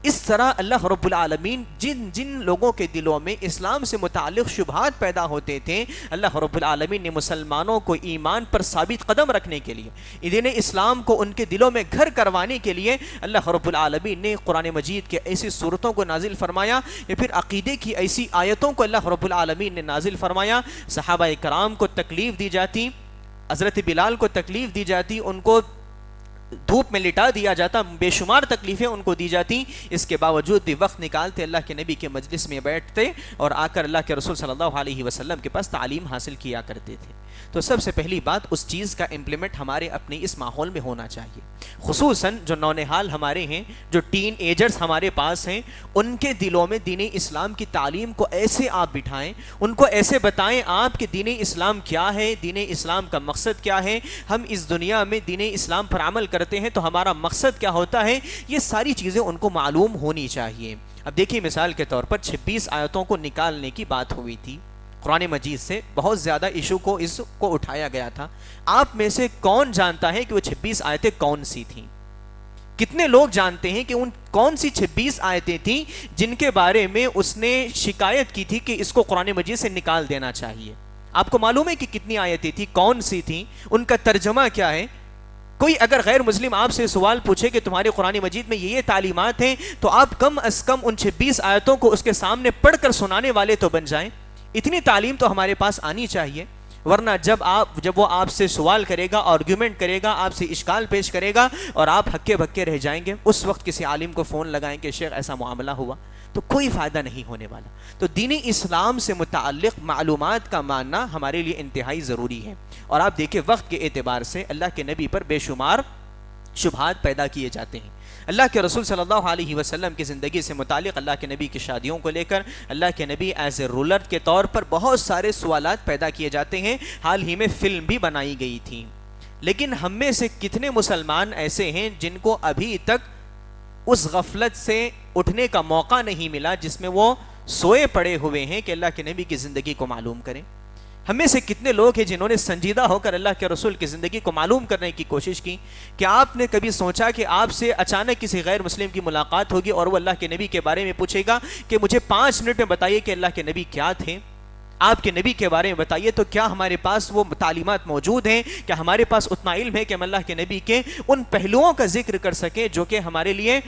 اس طرح اللہ رب العالمین جن لوگوں کے دلوں میں اسلام سے متعلق شبہات پیدا ہوتے تھے، اللہ رب العالمین نے مسلمانوں کو ایمان پر ثابت قدم رکھنے کے لیے، دین اسلام کو ان کے دلوں میں گھر کروانے کے لیے اللہ رب العالمین نے قرآن مجید کے ایسی صورتوں کو نازل فرمایا، یا پھر عقیدے کی ایسی آیتوں کو اللہ رب العالمین نے نازل فرمایا. صحابہ کرام کو تکلیف دی جاتی، حضرت بلال کو تکلیف دی جاتی، ان کو دھوپ میں لٹا دیا جاتا، بے شمار تکلیفیں ان کو دی جاتی. اس کے باوجود بھی وقت نکالتے اللہ کے نبی کے مجلس میں بیٹھتے اور آ کر اللہ کے رسول صلی اللہ علیہ وسلم کے پاس تعلیم حاصل کیا کرتے تھے. تو سب سے پہلی بات اس چیز کا امپلیمنٹ ہمارے اپنے اس ماحول میں ہونا چاہیے. خصوصاً جو نونہال ہمارے ہیں، جو ٹین ایجرز ہمارے پاس ہیں، ان کے دلوں میں دین اسلام کی تعلیم کو ایسے آپ بٹھائیں، ان کو ایسے بتائیں آپ کہ دین اسلام کیا ہے، دین اسلام کا مقصد کیا ہے، ہم اس دنیا میں دین اسلام پر عمل کرتے ہیں تو ہمارا مقصد کیا ہوتا ہے. یہ ساری چیزیں ان کو معلوم ہونی چاہیے. اب دیکھیے مثال کے طور پر 26 آیتوں کو نکالنے کی بات ہوئی تھی قرآن مجید سے، بہت زیادہ ایشو کو اس کو اٹھایا گیا تھا. آپ میں سے کون جانتا ہے کہ وہ 26 آیتیں کون سی تھیں؟ کتنے لوگ جانتے ہیں کہ ان کون سی 26 آیتیں تھیں جن کے بارے میں اس نے شکایت کی تھی کہ اس کو قرآن مجید سے نکال دینا چاہیے؟ آپ کو معلوم ہے کہ کتنی آیتیں تھیں، کون سی تھیں، ان کا ترجمہ کیا ہے؟ کوئی اگر غیر مسلم آپ سے سوال پوچھے کہ تمہارے قرآن مجید میں یہ تعلیمات ہیں، تو آپ کم از کم ان 26 آیتوں کو اس کے سامنے پڑھ کر سنانے والے تو بن جائیں. اتنی تعلیم تو ہمارے پاس آنی چاہیے. ورنہ جب وہ آپ سے سوال کرے گا، آرگیومنٹ کرے گا، آپ سے اشکال پیش کرے گا اور آپ ہکے بھکے رہ جائیں گے، اس وقت کسی عالم کو فون لگائیں کہ شیخ ایسا معاملہ ہوا، تو کوئی فائدہ نہیں ہونے والا. تو دین اسلام سے متعلق معلومات کا ماننا ہمارے لیے انتہائی ضروری ہے. اور آپ دیکھیں وقت کے اعتبار سے اللہ کے نبی پر بے شمار شبہات پیدا کیے جاتے ہیں. اللہ کے رسول صلی اللہ علیہ وسلم کی زندگی سے متعلق، اللہ کے نبی کی شادیوں کو لے کر اللہ کے نبی ایز اے رولر کے طور پر بہت سارے سوالات پیدا کیے جاتے ہیں. حال ہی میں فلم بھی بنائی گئی تھی. لیکن ہم میں سے کتنے مسلمان ایسے ہیں جن کو ابھی تک اس غفلت سے اٹھنے کا موقع نہیں ملا جس میں وہ سوئے پڑے ہوئے ہیں کہ اللہ کے نبی کی زندگی کو معلوم کریں؟ ہم میں سے کتنے لوگ ہیں جنہوں نے سنجیدہ ہو کر اللہ کے رسول کی زندگی کو معلوم کرنے کی کوشش کی؟ کہ آپ نے کبھی سوچا کہ آپ سے اچانک کسی غیر مسلم کی ملاقات ہوگی اور وہ اللہ کے نبی کے بارے میں پوچھے گا کہ مجھے 5 منٹ میں بتائیے کہ اللہ کے نبی کیا تھے، آپ کے نبی کے بارے میں بتائیے، تو کیا ہمارے پاس وہ تعلیمات موجود ہیں؟ کیا ہمارے پاس اتنا علم ہے کہ ہم اللہ کے نبی کے ان پہلوؤں کا ذکر کر سکیں جو کہ ہمارے لیے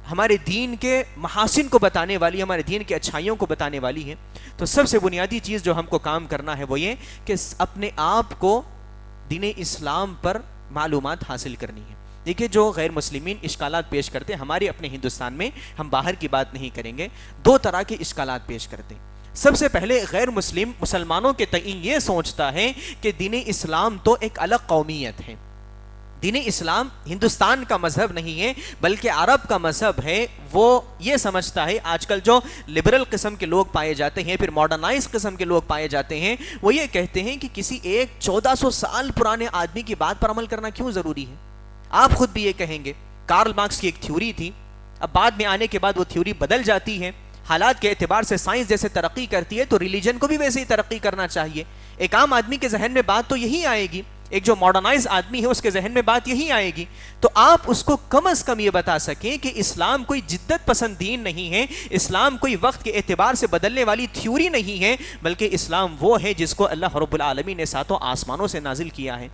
ہمارے دین کے محاسن کو بتانے والی، ہمارے دین کی اچھائیوں کو بتانے والی ہے؟ تو سب سے بنیادی چیز جو ہم کو کام کرنا ہے وہ یہ کہ اپنے آپ کو دین اسلام پر معلومات حاصل کرنی ہے۔ دیکھیں جو غیر مسلمین اشکالات پیش کرتے ہیں ہمارے اپنے ہندوستان میں، ہم باہر کی بات نہیں کریں گے، 2 طرح کے اشکالات پیش کرتے ہیں۔ سب سے پہلے غیر مسلم مسلمانوں کے تئیں یہ سوچتا ہے کہ دین اسلام تو ایک الگ قومیت ہے، دین اسلام ہندوستان کا مذہب نہیں ہے بلکہ عرب کا مذہب ہے۔ وہ یہ سمجھتا ہے، آج کل جو لبرل قسم کے لوگ پائے جاتے ہیں، پھر ماڈرنائز قسم کے لوگ پائے جاتے ہیں، وہ یہ کہتے ہیں کہ کسی ایک 1400 سال پرانے آدمی کی بات پر عمل کرنا کیوں ضروری ہے؟ آپ خود بھی یہ کہیں گے، کارل مارکس کی ایک تھیوری تھی، اب بعد میں آنے کے بعد وہ تھیوری بدل جاتی ہے، حالات کے اعتبار سے سائنس جیسے ترقی کرتی ہے تو ریلیجن کو بھی ویسے ہی ترقی کرنا چاہیے۔ ایک عام آدمی کے ذہن میں بات تو یہی آئے گی، ایک جو ماڈرنائز آدمی ہے اس کے ذہن میں بات یہی آئے گی، تو آپ اس کو کم از کم یہ بتا سکیں کہ اسلام کوئی جدت پسند دین نہیں ہے، اسلام کوئی وقت کے اعتبار سے بدلنے والی تھیوری نہیں ہے، بلکہ اسلام وہ ہے جس کو اللہ رب العالمین نے 7 آسمانوں سے نازل کیا ہے۔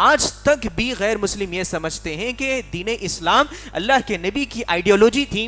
آج تک بھی غیر مسلم یہ سمجھتے ہیں کہ دین اسلام اللہ کے نبی کی آئیڈیالوجی تھی،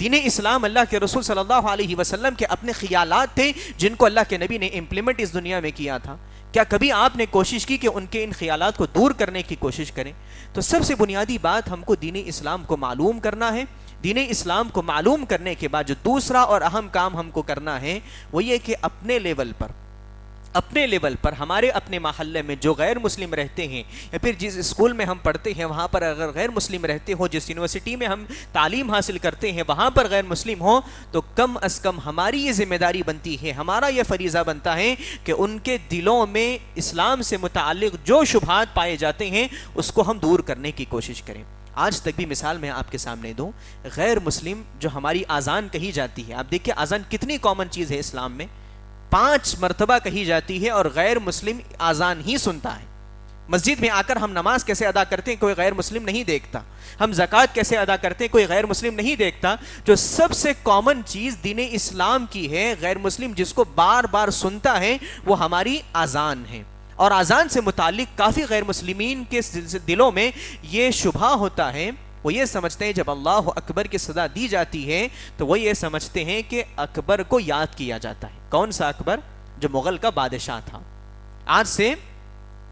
دین اسلام اللہ کے رسول صلی اللہ علیہ وسلم کے اپنے خیالات تھے جن کو اللہ کے نبی نے امپلیمنٹ اس دنیا میں کیا تھا۔ کیا کبھی آپ نے کوشش کی کہ ان کے ان خیالات کو دور کرنے کی کوشش کریں؟ تو سب سے بنیادی بات ہم کو دین اسلام کو معلوم کرنا ہے۔ دین اسلام کو معلوم کرنے کے بعد جو دوسرا اور اہم کام ہم کو کرنا ہے وہ یہ کہ اپنے لیول پر ہمارے اپنے محلے میں جو غیر مسلم رہتے ہیں، یا پھر جس اسکول میں ہم پڑھتے ہیں وہاں پر اگر غیر مسلم رہتے ہو، جس یونیورسٹی میں ہم تعلیم حاصل کرتے ہیں وہاں پر غیر مسلم ہو، تو کم از کم ہماری یہ ذمہ داری بنتی ہے، ہمارا یہ فریضہ بنتا ہے کہ ان کے دلوں میں اسلام سے متعلق جو شبہات پائے جاتے ہیں اس کو ہم دور کرنے کی کوشش کریں۔ آج تک بھی مثال میں آپ کے سامنے دوں، غیر مسلم جو ہماری اذان کہی جاتی ہے، آپ دیکھیں اذان کتنی کامن چیز ہے اسلام میں، 5 مرتبہ کہی جاتی ہے اور غیر مسلم اذان ہی سنتا ہے۔ مسجد میں آ کر ہم نماز کیسے ادا کرتے ہیں کوئی غیر مسلم نہیں دیکھتا، ہم زکوٰۃ کیسے ادا کرتے ہیں کوئی غیر مسلم نہیں دیکھتا۔ جو سب سے کامن چیز دین اسلام کی ہے، غیر مسلم جس کو بار بار سنتا ہے، وہ ہماری اذان ہے۔ اور اذان سے متعلق کافی غیر مسلمین کے دلوں میں یہ شبہ ہوتا ہے، وہ یہ سمجھتے ہیں جب اللہ اکبر کی صدا دی جاتی ہے تو وہ یہ سمجھتے ہیں کہ اکبر کو یاد کیا جاتا ہے۔ کون سا اکبر؟ جو مغل کا بادشاہ تھا، آج سے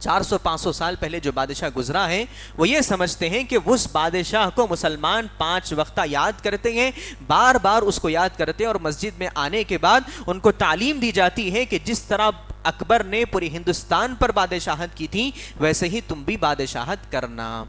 400-500 سال پہلے جو بادشاہ گزرا ہے، وہ یہ سمجھتے ہیں کہ اس بادشاہ کو مسلمان 5 وقتہ یاد کرتے ہیں، بار بار اس کو یاد کرتے ہیں، اور مسجد میں آنے کے بعد ان کو تعلیم دی جاتی ہے کہ جس طرح اکبر نے پوری ہندوستان پر بادشاہت کی تھی ویسے ہی تم بھی بادشاہت کرنا۔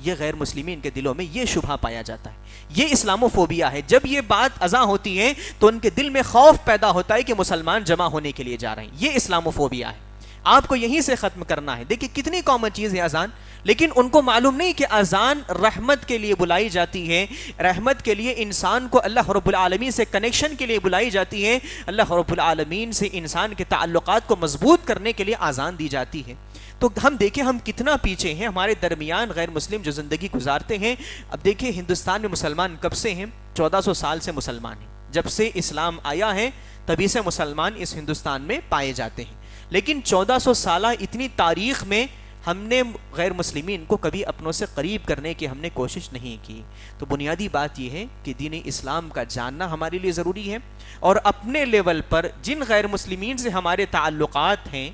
یہ غیر مسلمین کے دلوں میں یہ شبہ پایا جاتا ہے، یہ اسلاموفوبیا ہے۔ جب یہ بات اذاں ہوتی ہے تو ان کے دل میں خوف پیدا ہوتا ہے کہ مسلمان جمع ہونے کے لیے جا رہے ہیں، یہ اسلاموفوبیا ہے۔ آپ کو یہیں سے ختم کرنا ہے۔ دیکھیں کتنی کامن چیز ہے اذان، لیکن ان کو معلوم نہیں کہ اذان رحمت کے لیے بلائی جاتی ہے، رحمت کے لیے انسان کو اللہ رب العالمین سے کنیکشن کے لیے بلائی جاتی ہے، اللہ رب العالمین سے انسان کے تعلقات کو مضبوط کرنے کے لیے اذان دی جاتی ہے۔ تو ہم دیکھیں ہم کتنا پیچھے ہیں، ہمارے درمیان غیر مسلم جو زندگی گزارتے ہیں۔ اب دیکھیں ہندوستان میں مسلمان کب سے ہیں؟ 1400 سال سے مسلمان ہیں، جب سے اسلام آیا ہے تبھی سے مسلمان اس ہندوستان میں پائے جاتے ہیں، لیکن 1400 سالہ اتنی تاریخ میں ہم نے غیر مسلمین کو کبھی اپنوں سے قریب کرنے کی ہم نے کوشش نہیں کی۔ تو بنیادی بات یہ ہے کہ دین اسلام کا جاننا ہمارے لیے ضروری ہے، اور اپنے لیول پر جن غیر مسلمین سے ہمارے تعلقات ہیں،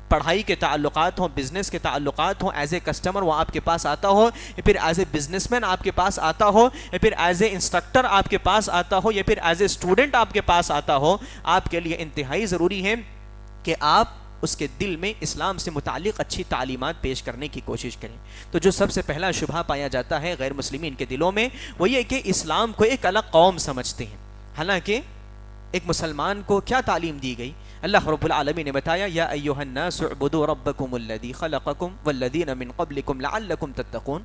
پڑھائی کے تعلقات ہوں، بزنس کے تعلقات ہوں، ایز اے کسٹمر وہ آپ کے پاس آتا ہو، یا پھر ایز اے بزنس مین آپ کے پاس آتا ہو، یا پھر ایز اے انسٹرکٹر آپ کے پاس آتا ہو، یا پھر ایز اے اسٹوڈنٹ آپ کے پاس آتا ہو، آپ کے لیے انتہائی ضروری ہے کہ آپ اس کے دل میں اسلام سے متعلق اچھی تعلیمات پیش کرنے کی کوشش کریں۔ تو جو سب سے پہلا شبہ پایا جاتا ہے غیر مسلمین کے دلوں میں وہ یہ کہ اسلام کو ایک الگ قوم سمجھتے ہیں، حالانکہ ایک مسلمان کو کیا تعلیم دی گئی؟ اللہ رب العالمین نے بتایا یا ایھا الناس اعبدوا ربکم الذی خلقکم والذین من قبلکم لعلکم تتقون،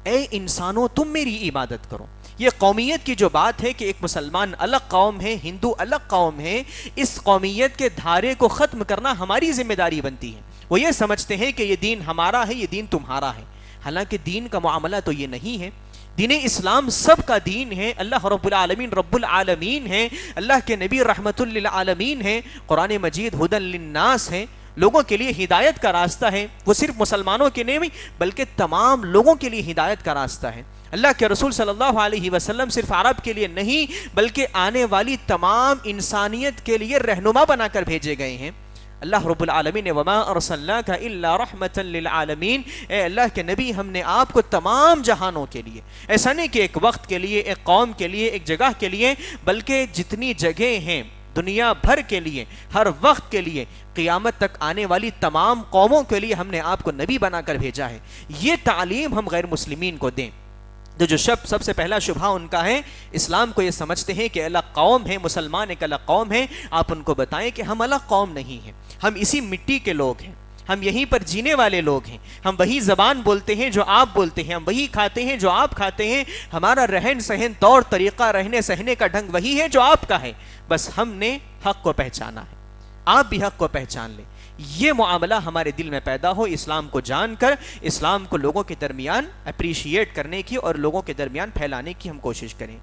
اے انسانوں تم میری عبادت کرو. یہ قومیت کی جو بات ہے کہ ایک مسلمان الگ قوم ہے، ہندو الگ قوم ہے، اس قومیت کے دھارے کو ختم کرنا ہماری ذمہ داری بنتی ہے. وہ یہ سمجھتے ہیں کہ یہ دین ہمارا ہے، یہ دین تمہارا ہے، حالانکہ دین کا معاملہ تو یہ نہیں ہے. دین اسلام سب کا دین ہے. اللہ رب العالمین ہے، اللہ کے نبی رحمت للعالمین ہے. قرآن مجید ھدی للناس ہے، لوگوں کے لیے ہدایت کا راستہ ہے. وہ صرف مسلمانوں کے نہیں بلکہ تمام لوگوں کے لیے ہدایت کا راستہ ہے. اللہ کے رسول صلی اللہ علیہ وسلم صرف عرب کے لیے نہیں بلکہ آنے والی تمام انسانیت کے لیے رہنما بنا کر بھیجے گئے ہیں. اللہ رب العالمین نے وما ارسلناک الا رحمتا للعالمین، اے اللہ کے نبی ہم نے آپ کو تمام جہانوں کے لیے، ایسا نہیں کہ ایک وقت کے لیے، ایک قوم کے لیے، ایک جگہ کے لیے، بلکہ جتنی جگہیں ہیں دنیا بھر کے لیے، ہر وقت کے لیے، قیامت تک آنے والی تمام قوموں کے لیے ہم نے آپ کو نبی بنا کر بھیجا ہے. یہ تعلیم ہم غیر مسلمین کو دیں. تو جو سب سے پہلا شبہ ان کا ہے، اسلام کو یہ سمجھتے ہیں کہ الگ قوم ہے، مسلمان ایک الگ قوم ہے. آپ ان کو بتائیں کہ ہم الگ قوم نہیں ہیں، ہم اسی مٹی کے لوگ ہیں، ہم یہیں پر جینے والے لوگ ہیں، ہم وہی زبان بولتے ہیں جو آپ بولتے ہیں، ہم وہی کھاتے ہیں جو آپ کھاتے ہیں، ہمارا رہن سہن طور طریقہ رہنے سہنے کا ڈھنگ وہی ہے جو آپ کا ہے. بس ہم نے حق کو پہچانا ہے، آپ بھی حق کو پہچان لیں. یہ معاملہ ہمارے دل میں پیدا ہو، اسلام کو جان کر اسلام کو لوگوں کے درمیان اپریشیٹ کرنے کی اور لوگوں کے درمیان پھیلانے کی ہم کوشش کریں.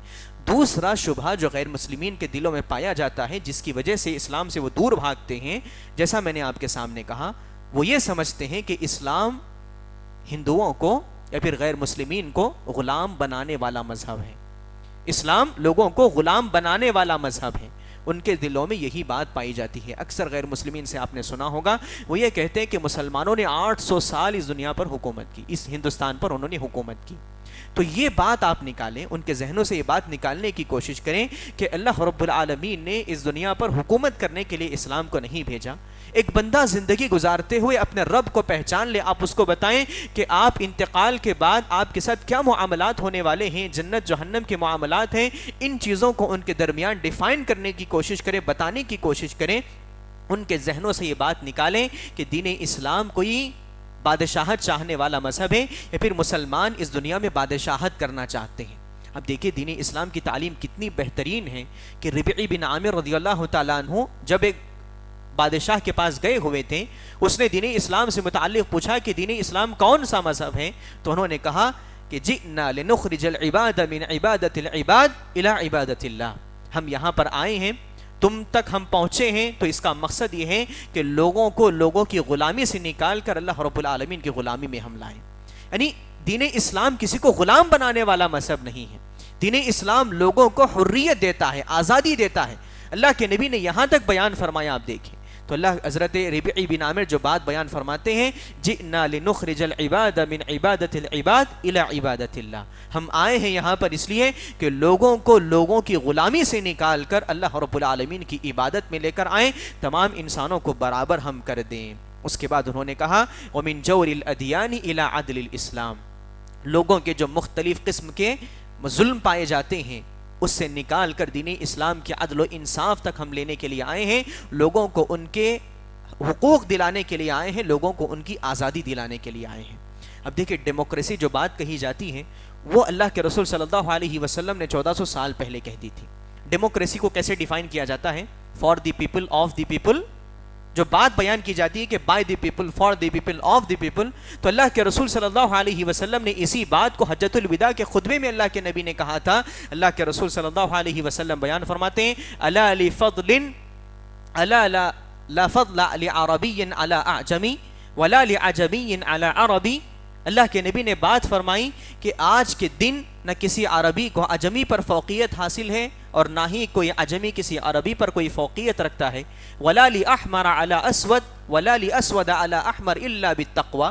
دوسرا شبہ جو غیر مسلمین کے دلوں میں پایا جاتا ہے، جس کی وجہ سے اسلام سے وہ دور بھاگتے ہیں، جیسا میں نے آپ کے سامنے کہا، وہ یہ سمجھتے ہیں کہ اسلام ہندوؤں کو یا پھر غیر مسلمین کو غلام بنانے والا مذہب ہے. اسلام لوگوں کو غلام بنانے والا مذہب ہے. ان کے دلوں میں یہی بات پائی جاتی ہے. اکثر غیر مسلمین سے آپ نے سنا ہوگا، وہ یہ کہتے ہیں کہ مسلمانوں نے 800 سال اس دنیا پر حکومت کی، اس ہندوستان پر انہوں نے حکومت کی. تو یہ بات آپ نکالیں، ان کے ذہنوں سے یہ بات نکالنے کی کوشش کریں کہ اللہ رب العالمین نے اس دنیا پر حکومت کرنے کے لیے اسلام کو نہیں بھیجا. ایک بندہ زندگی گزارتے ہوئے اپنے رب کو پہچان لے. آپ اس کو بتائیں کہ آپ انتقال کے بعد آپ کے ساتھ کیا معاملات ہونے والے ہیں، جنت جہنم کے معاملات ہیں. ان چیزوں کو ان کے درمیان ڈیفائن کرنے کی کوشش کریں، بتانے کی کوشش کریں. ان کے ذہنوں سے یہ بات نکالیں کہ دین اسلام کوئی بادشاہت چاہنے والا مذہب ہے یا پھر مسلمان اس دنیا میں بادشاہت کرنا چاہتے ہیں. اب دیکھیں دین اسلام کی تعلیم کتنی بہترین ہے کہ ربعی بن عامر رضی اللہ تعالیٰ عنہ جب ایک بادشاہ کے پاس گئے ہوئے تھے، اس نے دین اسلام سے متعلق پوچھا کہ دین اسلام کون سا مذہب ہے، تو انہوں نے کہا کہ جئنا لنخرج العباد من عبادت العباد الى عبادت اللہ. ہم یہاں پر آئے ہیں، تم تک ہم پہنچے ہیں، تو اس کا مقصد یہ ہے کہ لوگوں کو لوگوں کی غلامی سے نکال کر اللہ رب العالمین کی غلامی میں ہم لائیں. یعنی دین اسلام کسی کو غلام بنانے والا مذہب نہیں ہے. دین اسلام لوگوں کو حریت دیتا ہے، آزادی دیتا ہے. اللہ کے نبی نے یہاں تک بیان فرمایا، آپ دیکھیں تو اللہ حضرت ربعی بن عامر جو بات بیان فرماتے ہیں، جئنا لنخرج العباد من عبادت العباد الى عبادت اللہ. ہم آئے ہیں یہاں پر اس لیے کہ لوگوں کو لوگوں کی غلامی سے نکال کر اللہ رب العالمین کی عبادت میں لے کر آئیں، تمام انسانوں کو برابر ہم کر دیں. اس کے بعد انہوں نے کہا ومن جور الادیان الى عدل الاسلام. لوگوں کے جو مختلف قسم کے ظلم پائے جاتے ہیں اس سے نکال کر دین اسلام کے عدل و انصاف تک ہم لینے کے لیے آئے ہیں. لوگوں کو ان کے حقوق دلانے کے لیے آئے ہیں، لوگوں کو ان کی آزادی دلانے کے لیے آئے ہیں. اب دیکھیں ڈیموکریسی جو بات کہی جاتی ہے وہ اللہ کے رسول صلی اللہ علیہ وسلم نے 1400 سال پہلے کہہ دی تھی. ڈیموکریسی کو کیسے ڈیفائن کیا جاتا ہے؟ For the people of the people. جو بات بیان کی جاتی ہے کہ by the people for the people of the people, تو اللہ کے رسول صلی اللہ علیہ وسلم نے اسی بات کو حجۃ الوداع کے خطبے میں اللہ کے نبی نے کہا تھا. اللہ کے رسول صلی اللہ علیہ وسلم بیان فرماتے ہیں الا لفضل الا لا فضل لعربی علی اعجمی ولا لعجمی علی عربی. اللہ کے نبی نے بات فرمائی کہ آج کے دن نہ کسی عربی کو عجمی پر فوقیت حاصل ہے اور نہ ہی کوئی عجمی کسی عربی پر کوئی فوقیت رکھتا ہے. ولا لأحمر علی اسود ولا لأسود علی احمر الا بالتقوی.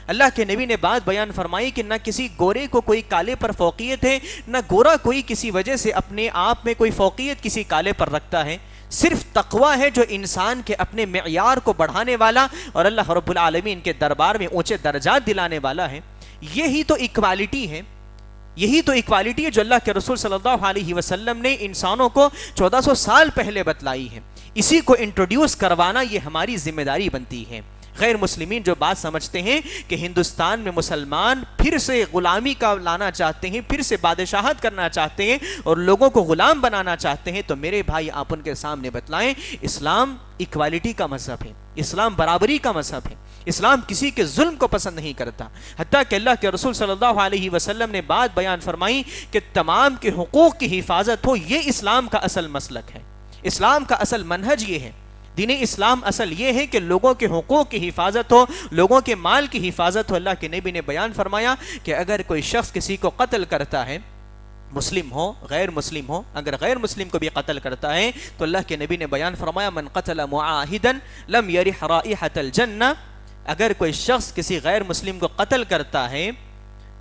اللہ کے نبی نے بات بیان فرمائی کہ نہ کسی گورے کو کوئی کالے پر فوقیت ہے، نہ گورا کوئی کسی وجہ سے اپنے آپ میں کوئی فوقیت کسی کالے پر رکھتا ہے. صرف تقوی ہے جو انسان کے اپنے معیار کو بڑھانے والا اور اللہ رب العالمین کے دربار میں اونچے درجات دلانے والا ہے. یہی تو ایکوالٹی ہے، یہی تو ایکوالٹی ہے جو اللہ کے رسول صلی اللہ علیہ وسلم نے انسانوں کو 1400 سال پہلے بتلائی ہے. اسی کو انٹروڈیوس کروانا یہ ہماری ذمہ داری بنتی ہے. غیر مسلمین جو بات سمجھتے ہیں کہ ہندوستان میں مسلمان پھر سے غلامی کا لانا چاہتے ہیں، پھر سے بادشاہت کرنا چاہتے ہیں اور لوگوں کو غلام بنانا چاہتے ہیں، تو میرے بھائی آپ ان کے سامنے بتلائیں اسلام ایکوالٹی کا مذہب ہے، اسلام برابری کا مذہب ہے، اسلام کسی کے ظلم کو پسند نہیں کرتا۔ حتیٰ کہ اللہ کے رسول صلی اللہ علیہ وسلم نے بات بیان فرمائی کہ تمام کے حقوق کی حفاظت ہو، یہ اسلام کا اصل مسلک ہے، اسلام کا اصل منہج یہ ہے۔ دین اسلام اصل یہ ہے کہ لوگوں کے حقوق کی حفاظت ہو، لوگوں کے مال کی حفاظت ہو۔ اللہ کے نبی نے بیان فرمایا کہ اگر کوئی شخص کسی کو قتل کرتا ہے، مسلم ہو غیر مسلم ہو، اگر غیر مسلم کو بھی قتل کرتا ہے تو اللہ کے نبی نے بیان فرمایا من قتل معاہدا لم یرح رائحۃ الجنہ، اگر کوئی شخص کسی غیر مسلم کو قتل کرتا ہے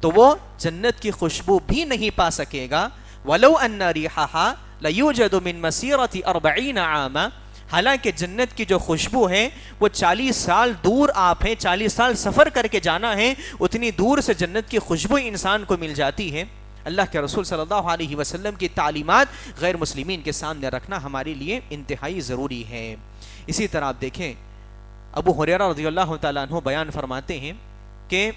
تو وہ جنت کی خوشبو بھی نہیں پا سکے گا، ولو ان ریحھا لیوجد من مسیرۃ 40 عاما، حالانکہ جنت کی جو خوشبو ہے وہ 40 سال دور آپ ہیں، 40 سال سفر کر کے جانا ہے، اتنی دور سے جنت کی خوشبو انسان کو مل جاتی ہے۔ اللہ کے رسول صلی اللہ علیہ وسلم کی تعلیمات غیر مسلمین کے سامنے رکھنا ہمارے لیے انتہائی ضروری ہے۔ اسی طرح آپ دیکھیں ابو ہریرہ رضی اللہ تعالیٰ عنہ بیان فرماتے ہیں کہ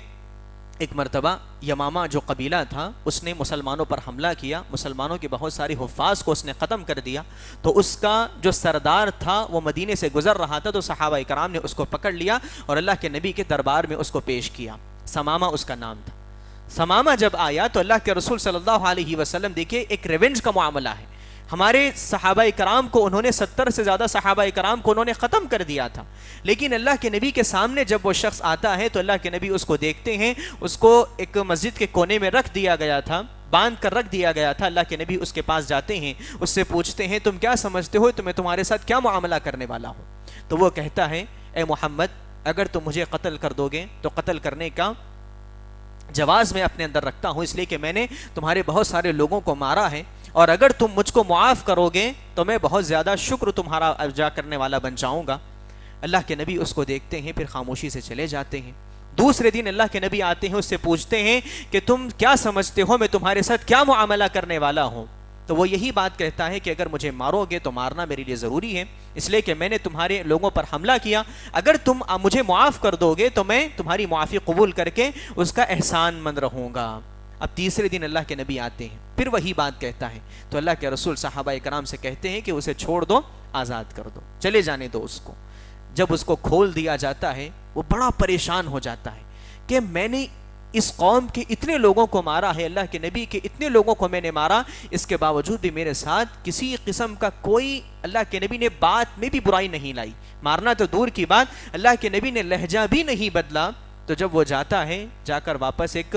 ایک مرتبہ یمامہ جو قبیلہ تھا اس نے مسلمانوں پر حملہ کیا، مسلمانوں کے بہت سارے حفاظ کو اس نے ختم کر دیا، تو اس کا جو سردار تھا وہ مدینے سے گزر رہا تھا، تو صحابہ کرام نے اس کو پکڑ لیا اور اللہ کے نبی کے دربار میں اس کو پیش کیا۔ سمامہ اس کا نام تھا۔ سمامہ جب آیا تو اللہ کے رسول صلی اللہ علیہ وسلم دیکھیں ایک ریونج کا معاملہ ہے، ہمارے صحابہ کرام کو انہوں نے 70 سے زیادہ صحابہ کرام کو انہوں نے ختم کر دیا تھا، لیکن اللہ کے نبی کے سامنے جب وہ شخص آتا ہے تو اللہ کے نبی اس کو دیکھتے ہیں، اس کو ایک مسجد کے کونے میں رکھ دیا گیا تھا، باندھ کر رکھ دیا گیا تھا۔ اللہ کے نبی اس کے پاس جاتے ہیں، اس سے پوچھتے ہیں تم کیا سمجھتے ہو، میں تمہارے ساتھ کیا معاملہ کرنے والا ہوں؟ تو وہ کہتا ہے اے محمد اگر تم مجھے قتل کر دو گے تو قتل کرنے کا جواز میں اپنے اندر رکھتا ہوں، اس لیے کہ میں نے تمہارے بہت سارے لوگوں کو مارا ہے، اور اگر تم مجھ کو معاف کرو گے تو میں بہت زیادہ شکر تمہارا ادا کرنے والا بن جاؤں گا۔ اللہ کے نبی اس کو دیکھتے ہیں، پھر خاموشی سے چلے جاتے ہیں۔ دوسرے دن اللہ کے نبی آتے ہیں، اس سے پوچھتے ہیں کہ تم کیا سمجھتے ہو میں تمہارے ساتھ کیا معاملہ کرنے والا ہوں؟ تو وہ یہی بات کہتا ہے کہ اگر مجھے مارو گے تو مارنا میرے لیے ضروری ہے، اس لیے کہ میں نے تمہارے لوگوں پر حملہ کیا، اگر تم مجھے معاف کر دو گے تو میں تمہاری معافی قبول کر کے اس کا احسان مند رہوں گا۔ اب تیسرے دن اللہ کے نبی آتے ہیں، پھر وہی بات کہتا ہے، تو اللہ کے رسول صحابہ کرام سے کہتے ہیں کہ اسے چھوڑ دو، آزاد کر دو، چلے جانے دو اس کو۔ جب اس کو کھول دیا جاتا ہے وہ بڑا پریشان ہو جاتا ہے کہ میں نے اس قوم کے اتنے لوگوں کو مارا ہے، اللہ کے نبی کے اتنے لوگوں کو میں نے مارا، اس کے باوجود بھی میرے ساتھ کسی قسم کا کوئی، اللہ کے نبی نے بات میں بھی برائی نہیں لائی، مارنا تو دور کی بات، اللہ کے نبی نے لہجہ بھی نہیں بدلا۔ تو جب وہ جاتا ہے، جا کر واپس ایک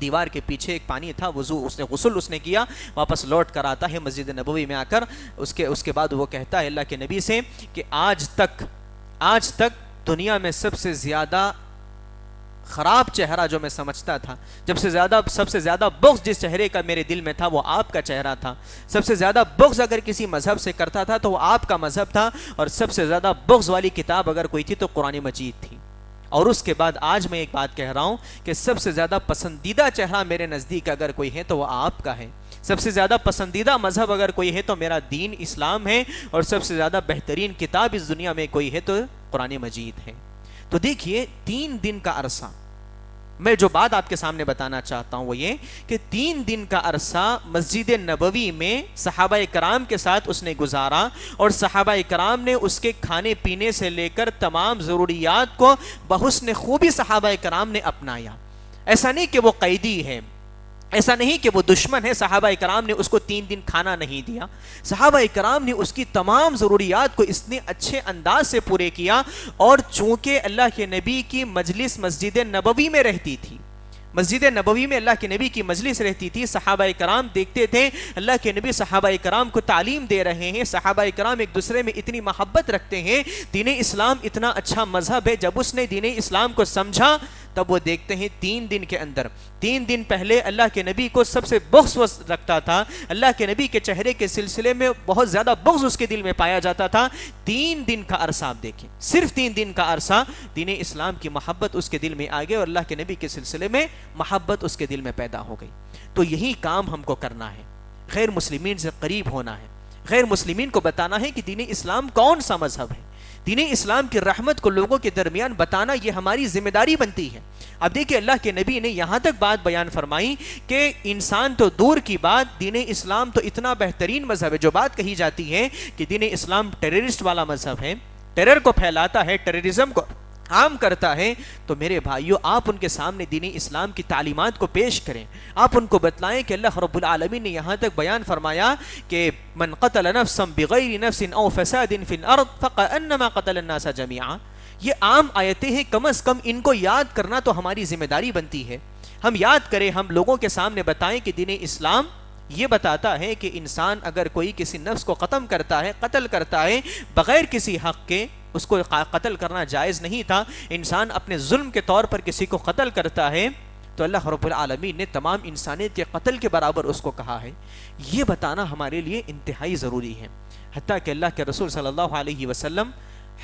دیوار کے پیچھے ایک پانی تھا، وضو اس نے غسل اس نے کیا، واپس لوٹ کر آتا ہے مسجد نبوی میں آ کر، اس کے بعد وہ کہتا ہے اللہ کے نبی سے کہ آج تک دنیا میں سب سے زیادہ خراب چہرہ جو میں سمجھتا تھا، سب سے زیادہ بغض جس چہرے کا میرے دل میں تھا وہ آپ کا چہرہ تھا، سب سے زیادہ بغض اگر کسی مذہب سے کرتا تھا تو وہ آپ کا مذہب تھا، اور سب سے زیادہ بغض والی کتاب اگر کوئی تھی تو قرآن مجید تھی۔ اور اس کے بعد آج میں ایک بات کہہ رہا ہوں کہ سب سے زیادہ پسندیدہ چہرہ میرے نزدیک اگر کوئی ہے تو وہ آپ کا ہے، سب سے زیادہ پسندیدہ مذہب اگر کوئی ہے تو میرا دین اسلام ہے، اور سب سے زیادہ بہترین کتاب اس دنیا میں کوئی ہے تو قرآن مجید ہے۔ تو دیکھیے 3 دن کا عرصہ، میں جو بات آپ کے سامنے بتانا چاہتا ہوں وہ یہ کہ 3 دن کا عرصہ مسجد نبوی میں صحابہ کرام کے ساتھ اس نے گزارا، اور صحابہ کرام نے اس کے کھانے پینے سے لے کر تمام ضروریات کو بحسن خوبی صحابہ کرام نے اپنایا۔ ایسا نہیں کہ وہ قیدی ہے، ایسا نہیں کہ وہ دشمن ہے، صحابہ کرام نے اس کو 3 دن کھانا نہیں دیا، صحابہ کرام نے اس کی تمام ضروریات کو اتنے اچھے انداز سے پورے کیا، اور چونکہ اللہ کے نبی کی مجلس مسجد نبوی میں رہتی تھی، مسجد نبوی میں اللہ کے نبی کی مجلس رہتی تھی، صحابہ کرام دیکھتے تھے اللہ کے نبی صحابہ کرام کو تعلیم دے رہے ہیں، صحابہ کرام ایک دوسرے میں اتنی محبت رکھتے ہیں، دین اسلام اتنا اچھا مذہب ہے۔ جب اس نے دین اسلام کو سمجھا تب وہ دیکھتے ہیں 3 دن کے اندر، 3 دن پہلے اللہ کے نبی کو سب سے بغض رکھتا تھا، اللہ کے نبی کے چہرے کے سلسلے میں بہت زیادہ بغض اس کے دل میں پایا جاتا تھا۔ 3 دن کا عرصہ آپ دیکھیں، صرف 3 دن کا عرصہ دین اسلام کی محبت اس کے دل میں آ گئی، اور اللہ کے نبی کے سلسلے میں محبت اس کے دل میں پیدا ہو گئی۔ تو یہی کام ہم کو کرنا ہے، غیر مسلمین سے قریب ہونا ہے، غیر مسلمین کو بتانا ہے کہ دین اسلام کون سا مذہب ہے، دین اسلام کی رحمت کو لوگوں کے درمیان بتانا یہ ہماری ذمہ داری بنتی ہے۔ اب دیکھیں اللہ کے نبی نے یہاں تک بات بیان فرمائی کہ انسان تو دور کی بات، دین اسلام تو اتنا بہترین مذہب ہے۔ جو بات کہی جاتی ہے کہ دین اسلام ٹیررسٹ والا مذہب ہے، ٹیرر کو پھیلاتا ہے، ٹیررزم کو عام کرتا ہے، تو میرے بھائیو آپ ان کے سامنے دین اسلام کی تعلیمات کو پیش کریں، آپ ان کو بتلائیں کہ اللہ رب العالمین نے یہاں تک بیان فرمایا کہ من قتل نفسا بغیر نفس او فساد فی الارض فکأنما قتل الناس جميعا۔ یہ عام آیتیں ہیں، کم از کم ان کو یاد کرنا تو ہماری ذمہ داری بنتی ہے۔ ہم یاد کریں، ہم لوگوں کے سامنے بتائیں کہ دین اسلام یہ بتاتا ہے کہ انسان اگر کوئی کسی نفس کو ختم کرتا ہے، قتل کرتا ہے بغیر کسی حق کے، اس کو قتل کرنا جائز نہیں تھا، انسان اپنے ظلم کے طور پر کسی کو قتل کرتا ہے تو اللہ رب العالمین نے تمام انسانیت کے قتل کے برابر اس کو کہا ہے۔ یہ بتانا ہمارے لیے انتہائی ضروری ہے۔ حتیٰ کہ اللہ کے رسول صلی اللہ علیہ وسلم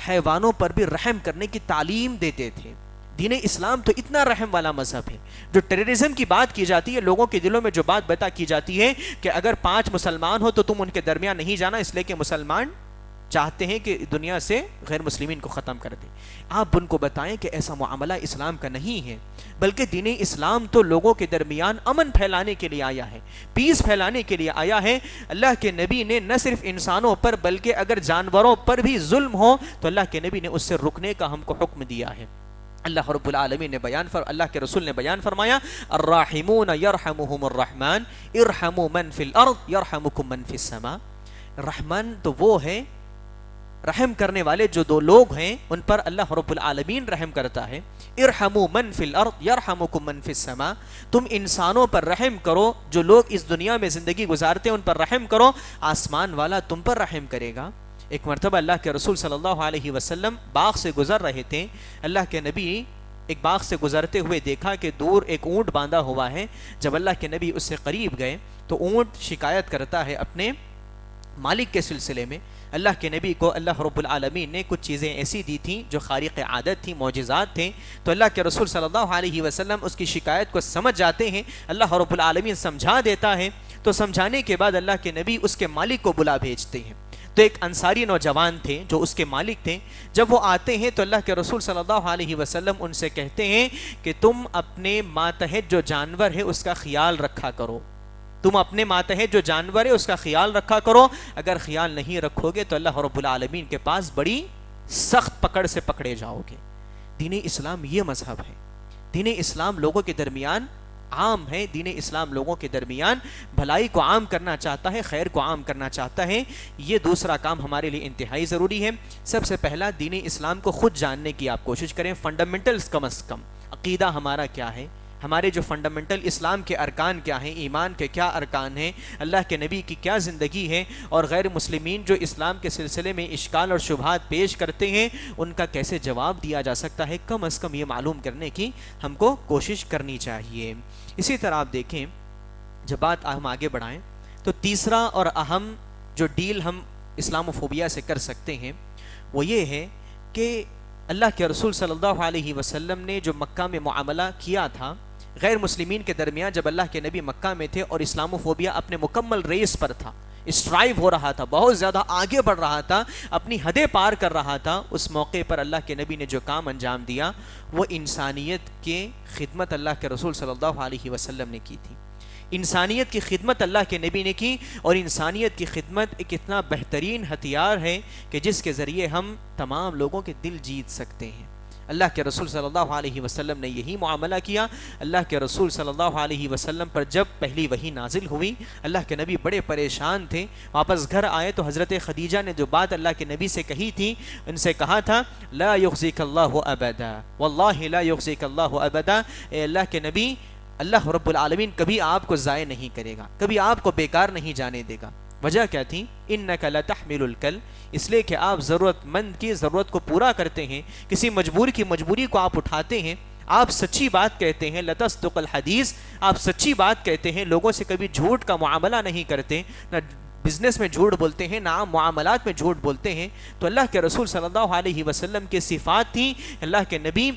حیوانوں پر بھی رحم کرنے کی تعلیم دیتے تھے۔ دین اسلام تو اتنا رحم والا مذہب ہے۔ جو ٹیررزم کی بات کی جاتی ہے، لوگوں کے دلوں میں جو بات بتا کی جاتی ہے کہ اگر 5 مسلمان ہو تو تم ان کے درمیان نہیں جانا، اس لیے کہ مسلمان چاہتے ہیں کہ دنیا سے غیر مسلمین کو ختم کر دیں۔ آپ ان کو بتائیں کہ ایسا معاملہ اسلام کا نہیں ہے، بلکہ دین اسلام تو لوگوں کے درمیان امن پھیلانے کے لیے آیا ہے، پیس پھیلانے کے لیے آیا ہے۔ اللہ کے نبی نے نہ صرف انسانوں پر بلکہ اگر جانوروں پر بھی ظلم ہو تو اللہ کے نبی نے اس سے رکنے کا ہم کو حکم دیا ہے۔ اللہ رب العالمین نے اللہ کے رسول نے بیان فرمایا الراحمون یرحمہم الرحمن ارحموا من فی الارض یرحمکم من فی السماء۔ رحمان تو وہ ہے، رحم کرنے والے جو دو لوگ ہیں ان پر اللہ رب العالمین رحم کرتا ہے۔ ارحموا من فی الارض یرحمکم من فی السماء، تم انسانوں پر رحم کرو، جو لوگ اس دنیا میں زندگی گزارتے ہیں ان پر رحم کرو، آسمان والا تم پر رحم کرے گا۔ ایک مرتبہ اللہ کے رسول صلی اللہ علیہ وسلم باغ سے گزر رہے تھے، اللہ کے نبی ایک باغ سے گزرتے ہوئے دیکھا کہ دور ایک اونٹ باندھا ہوا ہے۔ جب اللہ کے نبی اس سے قریب گئے تو اونٹ شکایت کرتا ہے اپنے مالک کے سلسلے میں۔ اللہ کے نبی کو اللہ رب العالمین نے کچھ چیزیں ایسی دی تھیں جو خارق عادت تھیں، معجزات تھیں، تو اللہ کے رسول صلی اللہ علیہ وسلم اس کی شکایت کو سمجھ جاتے ہیں، اللہ رب العالمین سمجھا دیتا ہے، تو سمجھانے کے بعد اللہ کے نبی اس کے مالک کو بلا بھیجتے ہیں۔ تو ایک انصاری نوجوان تھے جو اس کے مالک تھے، جب وہ آتے ہیں تو اللہ کے رسول صلی اللہ علیہ وسلم ان سے کہتے ہیں کہ تم اپنے ماتحت جو جانور ہے اس کا خیال رکھا کرو، تم اپنے ماتحت جو جانور ہے اس کا خیال رکھا کرو، اگر خیال نہیں رکھو گے تو اللہ رب العالمین کے پاس بڑی سخت پکڑ سے پکڑے جاؤ گے۔ دین اسلام یہ مذہب ہے، دین اسلام لوگوں کے درمیان عام ہے، دین اسلام لوگوں کے درمیان بھلائی کو عام کرنا چاہتا ہے، خیر کو عام کرنا چاہتا ہے۔ یہ دوسرا کام ہمارے لیے انتہائی ضروری ہے۔ سب سے پہلا دین اسلام کو خود جاننے کی آپ کوشش کریں، فنڈامنٹلز کم از کم، عقیدہ ہمارا کیا ہے، ہمارے جو فنڈامنٹل اسلام کے ارکان کیا ہیں، ایمان کے کیا ارکان ہیں، اللہ کے نبی کی کیا زندگی ہے، اور غیر مسلمین جو اسلام کے سلسلے میں اشکال اور شبہات پیش کرتے ہیں ان کا کیسے جواب دیا جا سکتا ہے، کم از کم یہ معلوم کرنے کی ہم کو کوشش کرنی چاہیے۔ اسی طرح آپ دیکھیں جب بات ہم آگے بڑھائیں تو تیسرا اور اہم جو ڈیل ہم اسلاموفوبیا سے کر سکتے ہیں وہ یہ ہے کہ اللہ کے رسول صلی اللہ علیہ وسلم نے جو مکہ میں معاملہ کیا تھا غیر مسلمین کے درمیان، جب اللہ کے نبی مکہ میں تھے اور اسلاموفوبیا اپنے مکمل ریس پر تھا، اسٹرائیو ہو رہا تھا، بہت زیادہ آگے بڑھ رہا تھا، اپنی حدیں پار کر رہا تھا، اس موقع پر اللہ کے نبی نے جو کام انجام دیا وہ انسانیت کے خدمت اللہ کے رسول صلی اللہ علیہ وسلم نے کی تھی۔ انسانیت کی خدمت اللہ کے نبی نے کی، اور انسانیت کی خدمت ایک اتنا بہترین ہتھیار ہے کہ جس کے ذریعے ہم تمام لوگوں کے دل جیت سکتے ہیں۔ اللہ کے رسول صلی اللہ علیہ وسلم نے یہی معاملہ کیا۔ اللہ کے رسول صلی اللہ علیہ وسلم پر جب پہلی وحی نازل ہوئی، اللہ کے نبی بڑے پریشان تھے، واپس گھر آئے تو حضرت خدیجہ نے جو بات اللہ کے نبی سے کہی تھی، ان سے کہا تھا لا یخزیک اللہ ابدا، واللہ لا یخزیک اللہ ابدا، اے اللہ کے نبی اللہ رب العالمین کبھی آپ کو ضائع نہیں کرے گا، کبھی آپ کو بیکار نہیں جانے دے گا۔ وجہ کیا تھی؟ انک لتحمل الکل، اس لیے کہ آپ ضرورت مند کی ضرورت کو پورا کرتے ہیں، کسی مجبور کی مجبوری کو آپ اٹھاتے ہیں، آپ سچی بات کہتے ہیں، لتصدق الحدیث، آپ سچی بات کہتے ہیں، لوگوں سے کبھی جھوٹ کا معاملہ نہیں کرتے، نہ بزنس میں جھوٹ بولتے ہیں، نہ عام معاملات میں جھوٹ بولتے ہیں۔ تو اللہ کے رسول صلی اللہ علیہ وسلم کی صفات تھیں، اللہ کے نبی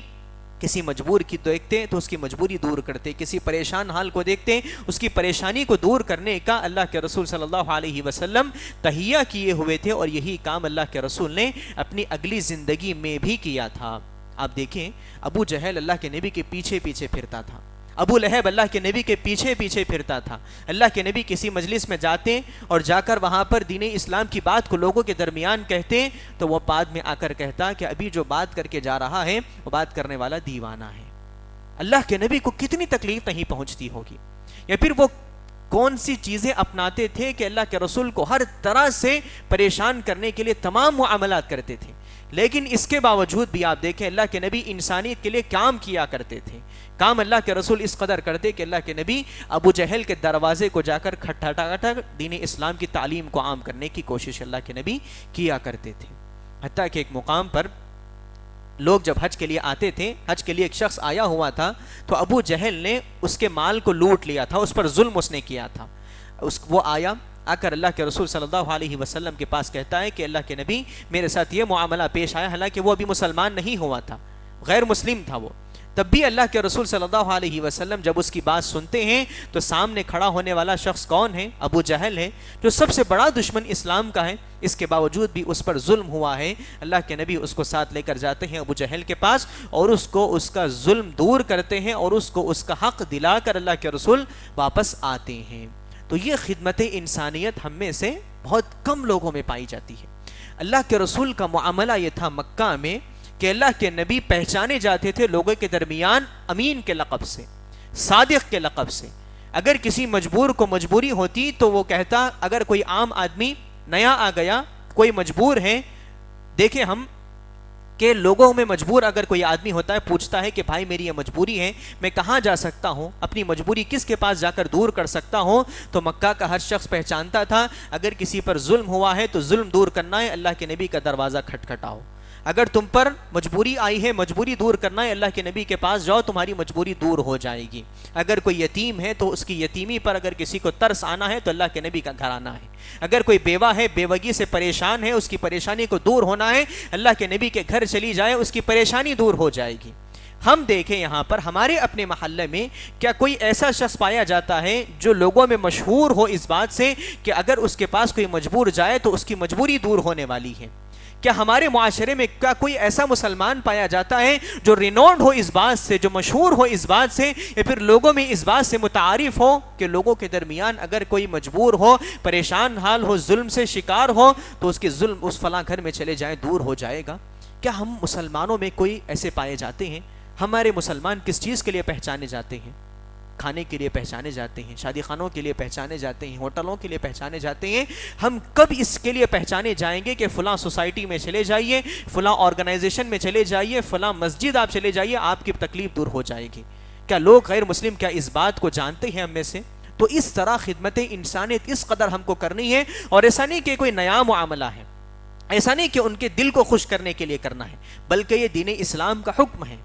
کسی مجبور کی دیکھتے تو اس کی مجبوری دور کرتے، کسی پریشان حال کو دیکھتے اس کی پریشانی کو دور کرنے کا اللہ کے رسول صلی اللہ علیہ وسلم تہیہ کیے ہوئے تھے، اور یہی کام اللہ کے رسول نے اپنی اگلی زندگی میں بھی کیا تھا۔ آپ دیکھیں ابو جہل اللہ کے نبی کے پیچھے پیچھے پھرتا تھا، ابو لہب اللہ کے نبی کے پیچھے پیچھے پھرتا تھا۔ اللہ کے نبی کسی مجلس میں جاتے اور جا کر وہاں پر دین اسلام کی بات کو لوگوں کے درمیان کہتے تو وہ بعد میں آ کر کہتا کہ ابھی جو بات کر کے جا رہا ہے وہ بات کرنے والا دیوانہ ہے۔ اللہ کے نبی کو کتنی تکلیف نہیں پہنچتی ہوگی، یا پھر وہ کون سی چیزیں اپناتے تھے کہ اللہ کے رسول کو ہر طرح سے پریشان کرنے کے لیے تمام معاملات کرتے تھے، لیکن اس کے باوجود بھی آپ دیکھیں اللہ کے نبی انسانیت کے لیے کام کیا کرتے تھے۔ کام اللہ کے رسول اس قدر کرتے کہ اللہ کے نبی ابو جہل کے دروازے کو جا کر کھٹکھٹا دین اسلام کی تعلیم کو عام کرنے کی کوشش اللہ کے نبی کیا کرتے تھے۔ حتیٰ کہ ایک مقام پر لوگ جب حج کے لیے آتے تھے، حج کے لیے ایک شخص آیا ہوا تھا تو ابو جہل نے اس کے مال کو لوٹ لیا تھا، اس پر ظلم اس نے کیا تھا۔ وہ آیا، آ کر اللہ کے رسول صلی اللہ علیہ وسلم کے پاس کہتا ہے کہ اللہ کے نبی میرے ساتھ یہ معاملہ پیش آیا، حالانکہ وہ ابھی مسلمان نہیں ہوا تھا، غیر مسلم تھا وہ، تب بھی اللہ کے رسول صلی اللہ علیہ وسلم جب اس کی بات سنتے ہیں تو سامنے کھڑا ہونے والا شخص کون ہے؟ ابو جہل ہے، جو سب سے بڑا دشمن اسلام کا ہے، اس کے باوجود بھی اس پر ظلم ہوا ہے۔ اللہ کے نبی اس کو ساتھ لے کر جاتے ہیں ابو جہل کے پاس اور اس کو اس کا ظلم دور کرتے ہیں اور اس کو اس کا حق دلا کر اللہ کے رسول واپس آتے ہیں۔ تو یہ خدمت انسانیت ہم میں سے بہت کم لوگوں میں پائی جاتی ہے۔ اللہ کے رسول کا معاملہ یہ تھا مکہ میں کہ اللہ کے نبی پہچانے جاتے تھے لوگوں کے درمیان امین کے لقب سے، صادق کے لقب سے۔ اگر کسی مجبور کو مجبوری ہوتی تو وہ کہتا، اگر کوئی عام آدمی نیا آ گیا، کوئی مجبور ہے، دیکھیں ہم کہ لوگوں میں مجبور اگر کوئی آدمی ہوتا ہے پوچھتا ہے کہ بھائی میری یہ مجبوری ہے، میں کہاں جا سکتا ہوں، اپنی مجبوری کس کے پاس جا کر دور کر سکتا ہوں، تو مکہ کا ہر شخص پہچانتا تھا اگر کسی پر ظلم ہوا ہے تو ظلم دور کرنا ہے، اللہ کے نبی کا دروازہ کھٹکھٹاؤ۔ اگر تم پر مجبوری آئی ہے، مجبوری دور کرنا ہے، اللہ کے نبی کے پاس جاؤ، تمہاری مجبوری دور ہو جائے گی۔ اگر کوئی یتیم ہے تو اس کی یتیمی پر اگر کسی کو ترس آنا ہے تو اللہ کے نبی کا گھر آنا ہے۔ اگر کوئی بیوہ ہے، بیوگی سے پریشان ہے، اس کی پریشانی کو دور ہونا ہے، اللہ کے نبی کے گھر چلی جائے، اس کی پریشانی دور ہو جائے گی۔ ہم دیکھیں یہاں پر ہمارے اپنے محلے میں کیا کوئی ایسا شخص پایا جاتا ہے جو لوگوں میں مشہور ہو اس بات سے کہ اگر اس کے پاس کوئی مجبور جائے تو اس کی مجبوری دور ہونے والی ہے؟ کیا ہمارے معاشرے میں کیا کوئی ایسا مسلمان پایا جاتا ہے جو رینونڈ ہو اس بات سے، جو مشہور ہو اس بات سے، یا پھر لوگوں میں اس بات سے متعارف ہو کہ لوگوں کے درمیان اگر کوئی مجبور ہو، پریشان حال ہو، ظلم سے شکار ہو تو اس کے ظلم اس فلاں گھر میں چلے جائیں، دور ہو جائے گا؟ کیا ہم مسلمانوں میں کوئی ایسے پائے جاتے ہیں؟ ہمارے مسلمان کس چیز کے لیے پہچانے جاتے ہیں؟ کھانے کے لیے پہچانے جاتے ہیں، شادی خانوں کے لیے پہچانے جاتے ہیں، ہوٹلوں کے لیے پہچانے جاتے ہیں۔ ہم کب اس کے لیے پہچانے جائیں گے کہ فلاں سوسائٹی میں چلے جائیے، فلاں آرگنائزیشن میں چلے جائیے، فلاں مسجد آپ چلے جائیے، آپ کی تکلیف دور ہو جائے گی؟ کیا لوگ غیر مسلم کیا اس بات کو جانتے ہیں ہم میں سے؟ تو اس طرح خدمت انسانیت اس قدر ہم کو کرنی ہے، اور ایسا نہیں کہ کوئی نیا معاملہ ہے، ایسا نہیں کہ ان کے دل کو خوش کرنے کے لیے کرنا ہے، بلکہ یہ دین اسلام کا حکم ہے،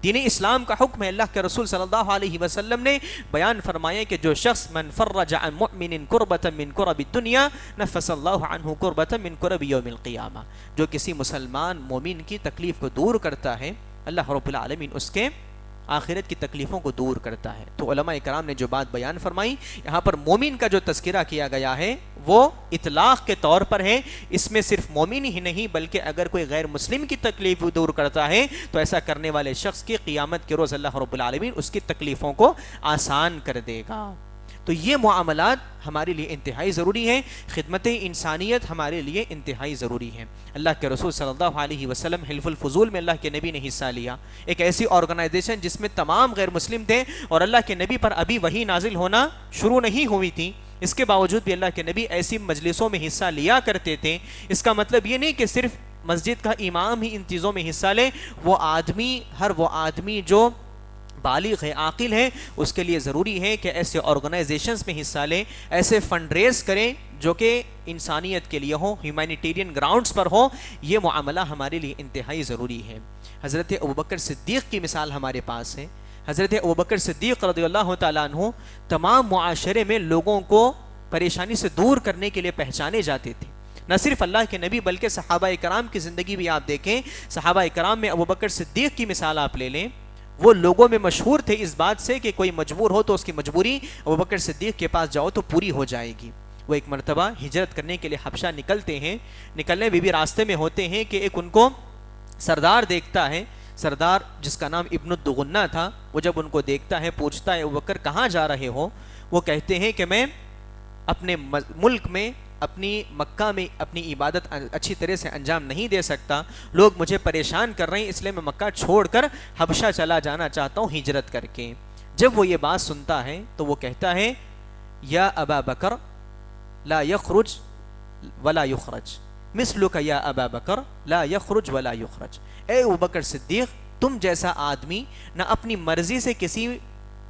دین اسلام کا حکم ہے۔ اللہ کے رسول صلی اللہ علیہ وسلم نے بیان فرمایا کہ جو شخص من فرج عن مؤمن کربۃ من کرب الدنیا نفس اللہ عنہ کربۃ من کرب یوم القیامہ، جو کسی مسلمان مومن کی تکلیف کو دور کرتا ہے، اللہ رب العالمین اس کے آخرت کی تکلیفوں کو دور کرتا ہے۔ تو علماء کرام نے جو بات بیان فرمائی، یہاں پر مومن کا جو تذکرہ کیا گیا ہے وہ اطلاق کے طور پر ہے، اس میں صرف مومن ہی نہیں بلکہ اگر کوئی غیر مسلم کی تکلیف دور کرتا ہے تو ایسا کرنے والے شخص کی قیامت کے روز اللہ رب العالمین اس کی تکلیفوں کو آسان کر دے گا۔ تو یہ معاملات ہمارے لیے انتہائی ضروری ہیں، خدمت انسانیت ہمارے لیے انتہائی ضروری ہے۔ اللہ کے رسول صلی اللہ علیہ وسلم حلف الفضول میں اللہ کے نبی نے حصہ لیا، ایک ایسی آرگنائزیشن جس میں تمام غیر مسلم تھے اور اللہ کے نبی پر ابھی وحی نازل ہونا شروع نہیں ہوئی تھی، اس کے باوجود بھی اللہ کے نبی ایسی مجلسوں میں حصہ لیا کرتے تھے۔ اس کا مطلب یہ نہیں کہ صرف مسجد کا امام ہی ان چیزوں میں حصہ لے، وہ آدمی جو بالغ ہے، عاقل ہے، اس کے لیے ضروری ہے کہ ایسے آرگنائزیشنز میں حصہ لیں، ایسے فنڈ ریز کریں جو کہ انسانیت کے لیے ہوں، ہیومینیٹیرین گراؤنڈز پر ہوں۔ یہ معاملہ ہمارے لیے انتہائی ضروری ہے۔ حضرت ابوبکر صدیق کی مثال ہمارے پاس ہے۔ حضرت ابوبکر صدیق رضی اللہ تعالیٰ عنہ تمام معاشرے میں لوگوں کو پریشانی سے دور کرنے کے لیے پہچانے جاتے تھے۔ نہ صرف اللہ کے نبی بلکہ صحابہ کرام کی زندگی بھی آپ دیکھیں، صحابہ کرام میں ابوبکر صدیق کی مثال آپ لے لیں، وہ لوگوں میں مشہور تھے اس بات سے کہ کوئی مجبور ہو تو اس کی مجبوری ابوبکر صدیق کے پاس جاؤ تو پوری ہو جائے گی۔ وہ ایک مرتبہ ہجرت کرنے کے لیے حبشہ نکلتے ہیں، نکلنے بھی راستے میں ہوتے ہیں کہ ایک ان کو سردار دیکھتا ہے، سردار جس کا نام ابن الدغنہ تھا۔ وہ جب ان کو دیکھتا ہے پوچھتا ہے ابوبکر کہاں جا رہے ہو؟ وہ کہتے ہیں کہ میں اپنے ملک میں، اپنی مکہ میں اپنی عبادت اچھی طرح سے انجام نہیں دے سکتا، لوگ مجھے پریشان کر رہے ہیں، اس لیے میں مکہ چھوڑ کر حبشہ چلا جانا چاہتا ہوں ہجرت کر کے۔ جب وہ یہ بات سنتا ہے تو وہ کہتا ہے یا ابا بکر لا یخرج ولا یخرج مثلک یا ابا بکر لا یخرج ولا یخرج۔ اے ابوبکر صدیق، تم جیسا آدمی نہ اپنی مرضی سے کسی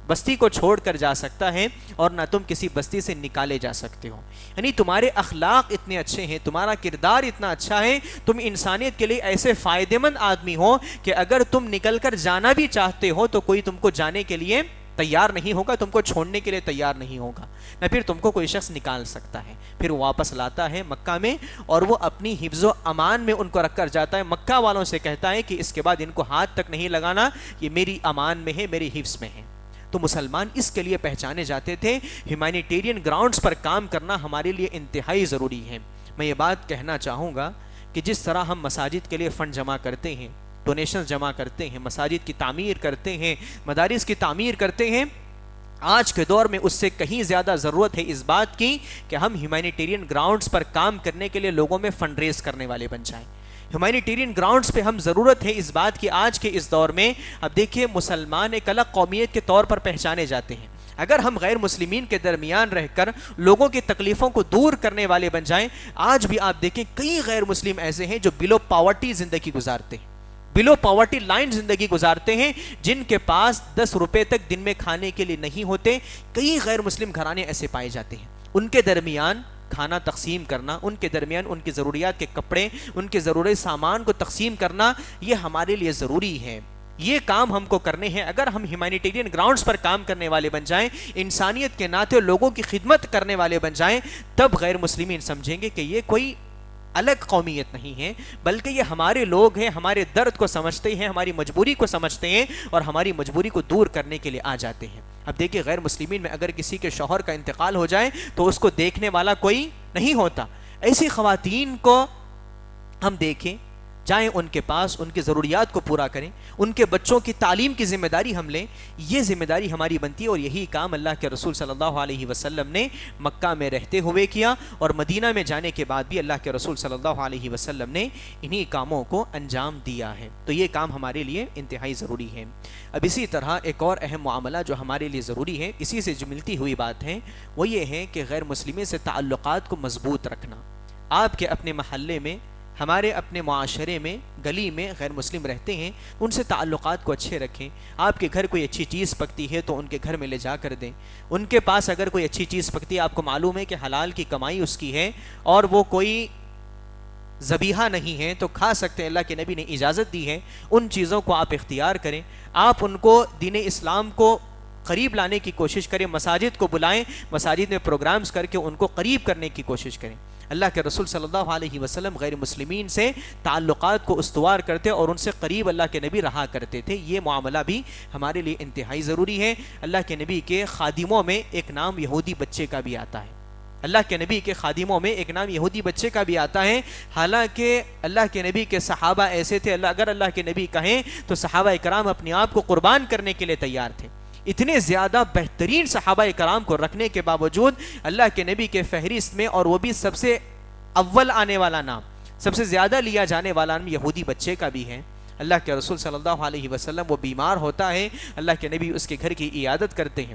بستی کو چھوڑ کر جا سکتا ہے اور نہ تم کسی بستی سے نکالے جا سکتے ہو۔ یعنی تمہارے اخلاق اتنے اچھے ہیں، تمہارا کردار اتنا اچھا ہے، تم انسانیت کے لیے ایسے فائدہ مند آدمی ہو کہ اگر تم نکل کر جانا بھی چاہتے ہو تو کوئی تم کو جانے کے لیے تیار نہیں ہوگا، تم کو چھوڑنے کے لیے تیار نہیں ہوگا، نہ پھر تم کو کوئی شخص نکال سکتا ہے۔ پھر وہ واپس لاتا ہے مکہ میں اور وہ اپنی حفظ و امان میں ان کو رکھ کر جاتا ہے۔ مکہ والوں سے کہتا ہے کہ اس کے بعد ان کو ہاتھ تک نہیں لگانا، یہ میری امان میں ہے، میری حفظ میں ہے۔ تو مسلمان اس کے لیے پہچانے جاتے تھے ہیومینیٹیرین گراؤنڈز پر کام کرنا ہمارے لیے انتہائی ضروری ہے۔ میں یہ بات کہنا چاہوں گا کہ جس طرح ہم مساجد کے لیے فنڈ جمع کرتے ہیں، ڈونیشنز جمع کرتے ہیں، مساجد کی تعمیر کرتے ہیں، مدارس کی تعمیر کرتے ہیں، آج کے دور میں اس سے کہیں زیادہ ضرورت ہے اس بات کی کہ ہم ہیومینیٹیرین گراؤنڈز پر کام کرنے کے لیے لوگوں میں فنڈ ریز کرنے والے بن جائیں۔ ہیومینیٹیرین گراؤنڈز پہ ہم ضرورت ہے اس بات کی آج کے اس دور میں۔ اب دیکھیے مسلمان ایک الگ قومیت کے طور پر پہچانے جاتے ہیں، اگر ہم غیر مسلمین کے درمیان رہ کر لوگوں کی تکلیفوں کو دور کرنے والے بن جائیں۔ آج بھی آپ دیکھیں کئی غیر مسلم ایسے ہیں جو بلو پاورٹی زندگی گزارتے ہیں، بلو پاورٹی لائن زندگی گزارتے ہیں، جن کے پاس 10 روپے تک دن میں کھانے کے لیے نہیں ہوتے۔ کئی غیر مسلم گھرانے ایسے پائے جاتے ہیں، ان کے درمیان کھانا تقسیم کرنا، ان کے درمیان ان کی ضروریات کے کپڑے، ان کے ضروری سامان کو تقسیم کرنا، یہ ہمارے لیے ضروری ہے۔ یہ کام ہم کو کرنے ہیں۔ اگر ہم ہیومینیٹیرین گراؤنڈز پر کام کرنے والے بن جائیں، انسانیت کے ناطے لوگوں کی خدمت کرنے والے بن جائیں، تب غیر مسلمین سمجھیں گے کہ یہ کوئی الگ قومیت نہیں ہے، بلکہ یہ ہمارے لوگ ہیں، ہمارے درد کو سمجھتے ہیں، ہماری مجبوری کو سمجھتے ہیں اور ہماری مجبوری کو دور کرنے کے لیے آ جاتے ہیں۔ اب دیکھیں غیر مسلمین میں اگر کسی کے شوہر کا انتقال ہو جائے تو اس کو دیکھنے والا کوئی نہیں ہوتا۔ ایسی خواتین کو ہم دیکھیں، جائیں ان کے پاس، ان کی ضروریات کو پورا کریں، ان کے بچوں کی تعلیم کی ذمہ داری ہم لیں، یہ ذمہ داری ہماری بنتی ہے۔ اور یہی کام اللہ کے رسول صلی اللہ علیہ وسلم نے مکہ میں رہتے ہوئے کیا اور مدینہ میں جانے کے بعد بھی اللہ کے رسول صلی اللہ علیہ وسلم نے انہی کاموں کو انجام دیا ہے۔ تو یہ کام ہمارے لیے انتہائی ضروری ہے۔ اب اسی طرح ایک اور اہم معاملہ جو ہمارے لیے ضروری ہے، اسی سے جو ملتی ہوئی بات ہے، وہ یہ ہے کہ غیر مسلمین سے تعلقات کو مضبوط رکھنا۔ آپ کے اپنے محلے میں، ہمارے اپنے معاشرے میں، گلی میں غیر مسلم رہتے ہیں، ان سے تعلقات کو اچھے رکھیں۔ آپ کے گھر کوئی اچھی چیز پکتی ہے تو ان کے گھر میں لے جا کر دیں۔ ان کے پاس اگر کوئی اچھی چیز پکتی ہے، آپ کو معلوم ہے کہ حلال کی کمائی اس کی ہے اور وہ کوئی ذبیحہ نہیں ہے تو کھا سکتے ہیں، اللہ کے نبی نے اجازت دی ہے، ان چیزوں کو آپ اختیار کریں۔ آپ ان کو دین اسلام کو قریب لانے کی کوشش کریں، مساجد کو بلائیں، مساجد میں پروگرامز کر کے ان کو قریب کرنے کی کوشش کریں۔ اللہ کے رسول صلی اللہ علیہ وسلم غیر مسلمین سے تعلقات کو استوار کرتے اور ان سے قریب اللہ کے نبی رہا کرتے تھے۔ یہ معاملہ بھی ہمارے لیے انتہائی ضروری ہے۔ اللہ کے نبی کے خادموں میں ایک نام یہودی بچے کا بھی آتا ہے، اللہ کے نبی کے خادموں میں ایک نام یہودی بچے کا بھی آتا ہے۔ حالانکہ اللہ کے نبی کے صحابہ ایسے تھے، اگر اللہ کے نبی کہیں تو صحابہ کرام اپنے آپ کو قربان کرنے کے لیے تیار تھے۔ اتنے زیادہ بہترین صحابہ کرام کو رکھنے کے باوجود اللہ کے نبی کے فہرست میں، اور وہ بھی سب سے اول آنے والا نام، سب سے زیادہ لیا جانے والا نام یہودی بچے کا بھی ہے۔ اللہ کے رسول صلی اللہ علیہ وسلم وہ بیمار ہوتا ہے، اللہ کے نبی اس کے گھر کی عیادت کرتے ہیں۔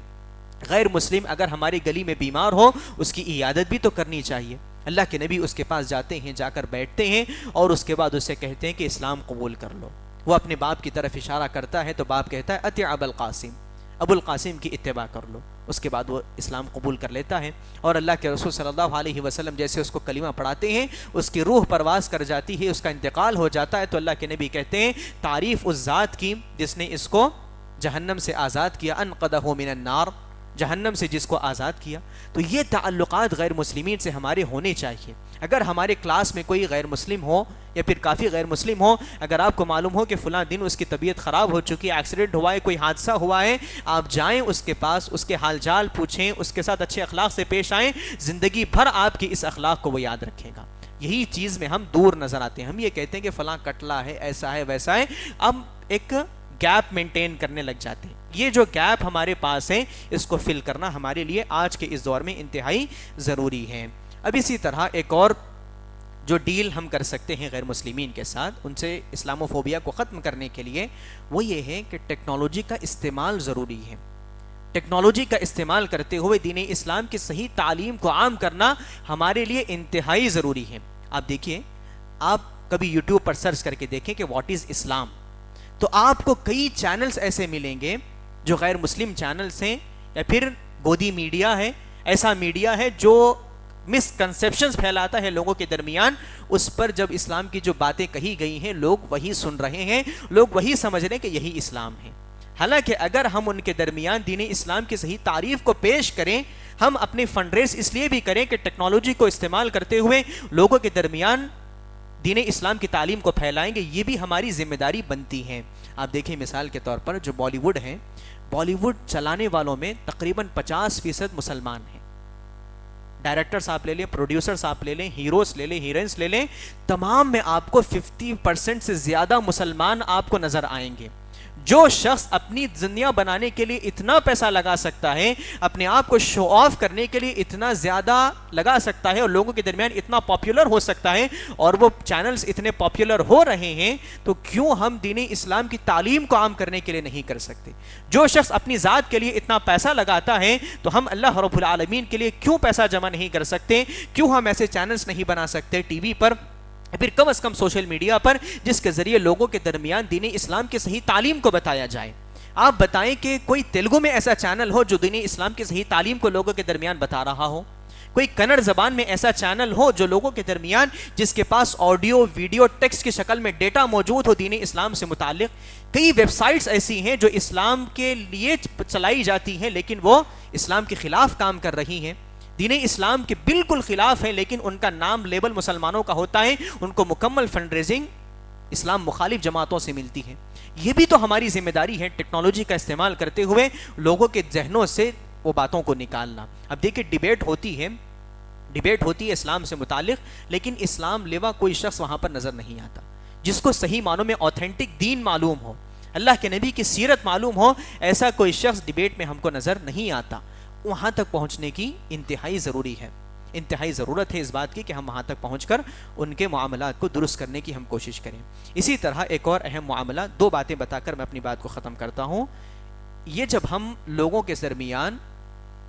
غیر مسلم اگر ہماری گلی میں بیمار ہو، اس کی عیادت بھی تو کرنی چاہیے۔ اللہ کے نبی اس کے پاس جاتے ہیں، جا کر بیٹھتے ہیں اور اس کے بعد اسے کہتے ہیں کہ اسلام قبول کر لو۔ وہ اپنے باپ کی طرف اشارہ کرتا ہے تو باپ کہتا ہے اطیع ابا القاسم، ابو القاسم کی اتباع کر لو۔ اس کے بعد وہ اسلام قبول کر لیتا ہے اور اللہ کے رسول صلی اللہ علیہ وسلم جیسے اس کو کلمہ پڑھاتے ہیں، اس کی روح پرواز کر جاتی ہے، اس کا انتقال ہو جاتا ہے۔ تو اللہ کے نبی کہتے ہیں تعریف اس ذات کی جس نے اس کو جہنم سے آزاد کیا، انقذہ من النار، جہنم سے جس کو آزاد کیا۔ تو یہ تعلقات غیر مسلمین سے ہمارے ہونے چاہیے۔ اگر ہمارے کلاس میں کوئی غیر مسلم ہو یا پھر کافی غیر مسلم ہو، اگر آپ کو معلوم ہو کہ فلاں دن اس کی طبیعت خراب ہو چکی ہے، ایکسیڈنٹ ہوا ہے، کوئی حادثہ ہوا ہے، آپ جائیں اس کے پاس، اس کے حال چال پوچھیں، اس کے ساتھ اچھے اخلاق سے پیش آئیں، زندگی بھر آپ کی اس اخلاق کو وہ یاد رکھے گا۔ یہی چیز میں ہم دور نظر آتے ہیں، ہم یہ کہتے ہیں کہ فلاں کٹلا ہے، ایسا ہے، ویسا ہے، اب ایک گیپ مینٹین کرنے لگ جاتے ہیں۔ یہ جو گیپ ہمارے پاس ہے، اس کو فل کرنا ہمارے لیے آج کے اس دور میں انتہائی ضروری ہے۔ اب اسی طرح ایک اور جو ڈیل ہم کر سکتے ہیں غیر مسلمین کے ساتھ، ان سے اسلاموفوبیا کو ختم کرنے کے لیے، وہ یہ ہے کہ ٹیکنالوجی کا استعمال ضروری ہے۔ ٹیکنالوجی کا استعمال کرتے ہوئے دین اسلام کی صحیح تعلیم کو عام کرنا ہمارے لیے انتہائی ضروری ہے۔ آپ دیکھیے، آپ کبھی یوٹیوب پر سرچ کر کے دیکھیں کہ واٹ از اسلام، تو آپ کو کئی چینلز ایسے ملیں گے جو غیر مسلم چینلز ہیں، یا پھر گودی میڈیا ہے، ایسا میڈیا ہے جو مسکنسیپشنز پھیلاتا ہے لوگوں کے درمیان۔ اس پر جب اسلام کی جو باتیں کہی گئی ہیں، لوگ وہی سن رہے ہیں، لوگ وہی سمجھ رہے ہیں کہ یہی اسلام ہے۔ حالانکہ اگر ہم ان کے درمیان دین اسلام کی صحیح تعریف کو پیش کریں، ہم اپنے فنڈ ریز اس لیے بھی کریں کہ ٹیکنالوجی کو استعمال کرتے ہوئے لوگوں کے درمیان دین اسلام کی تعلیم کو پھیلائیں گے، یہ بھی ہماری ذمہ داری بنتی ہے۔ آپ دیکھیں مثال کے طور پر جو بالی ووڈ ہے، بالی ووڈ چلانے والوں میں تقریباً 50% مسلمان ہیں۔ ڈائریکٹرز آپ لے لیں، پروڈیوسرز آپ لے لیں، ہیروز لے لیں، ہیروئنز لے لیں، تمام میں آپ کو 50% سے زیادہ مسلمان آپ کو نظر آئیں گے۔ جو شخص اپنی دنیا بنانے کے لیے اتنا پیسہ لگا سکتا ہے، اپنے آپ کو شو آف کرنے کے لیے اتنا زیادہ لگا سکتا ہے، اور لوگوں کے درمیان اتنا پاپولر ہو سکتا ہے، اور وہ چینلز اتنے پاپولر ہو رہے ہیں، تو کیوں ہم دین اسلام کی تعلیم کو عام کرنے کے لیے نہیں کر سکتے؟ جو شخص اپنی ذات کے لیے اتنا پیسہ لگاتا ہے، تو ہم اللہ رب العالمین کے لیے کیوں پیسہ جمع نہیں کر سکتے؟ کیوں ہم ایسے چینلز نہیں بنا سکتے ٹی وی پر، پھر کم از کم سوشل میڈیا پر، جس کے ذریعے لوگوں کے درمیان دین اسلام کی صحیح تعلیم کو بتایا جائے؟ آپ بتائیں کہ کوئی تیلگو میں ایسا چینل ہو جو دین اسلام کی صحیح تعلیم کو لوگوں کے درمیان بتا رہا ہو؟ کوئی کنڑ زبان میں ایسا چینل ہو جو لوگوں کے درمیان، جس کے پاس آڈیو، ویڈیو، ٹیکسٹ کی شکل میں ڈیٹا موجود ہو دین اسلام سے متعلق؟ کئی ویب سائٹس ایسی ہیں جو اسلام کے لیے چلائی جاتی ہیں، لیکن وہ اسلام کے خلاف کام کر رہی ہیں، دین اسلام کے بالکل خلاف ہے، لیکن ان کا نام لیبل مسلمانوں کا ہوتا ہے، ان کو مکمل فنڈ ریزنگ اسلام مخالف جماعتوں سے ملتی ہے۔ یہ بھی تو ہماری ذمہ داری ہے، ٹیکنالوجی کا استعمال کرتے ہوئے لوگوں کے ذہنوں سے وہ باتوں کو نکالنا۔ اب دیکھیں، ڈیبیٹ ہوتی ہے اسلام سے متعلق، لیکن اسلام لیوا کوئی شخص وہاں پر نظر نہیں آتا جس کو صحیح معنوں میں اوتھینٹک دین معلوم ہو، اللہ کے نبی کی سیرت معلوم ہو، ایسا کوئی شخص ڈیبیٹ میں ہم کو نظر نہیں آتا۔ وہاں تک پہنچنے کی انتہائی ضروری ہے، انتہائی ضرورت ہے اس بات کی کہ ہم وہاں تک پہنچ کر ان کے معاملات کو درست کرنے کی ہم کوشش کریں۔ اسی طرح ایک اور اہم معاملہ، دو باتیں بتا کر میں اپنی بات کو ختم کرتا ہوں۔ یہ جب ہم لوگوں کے درمیان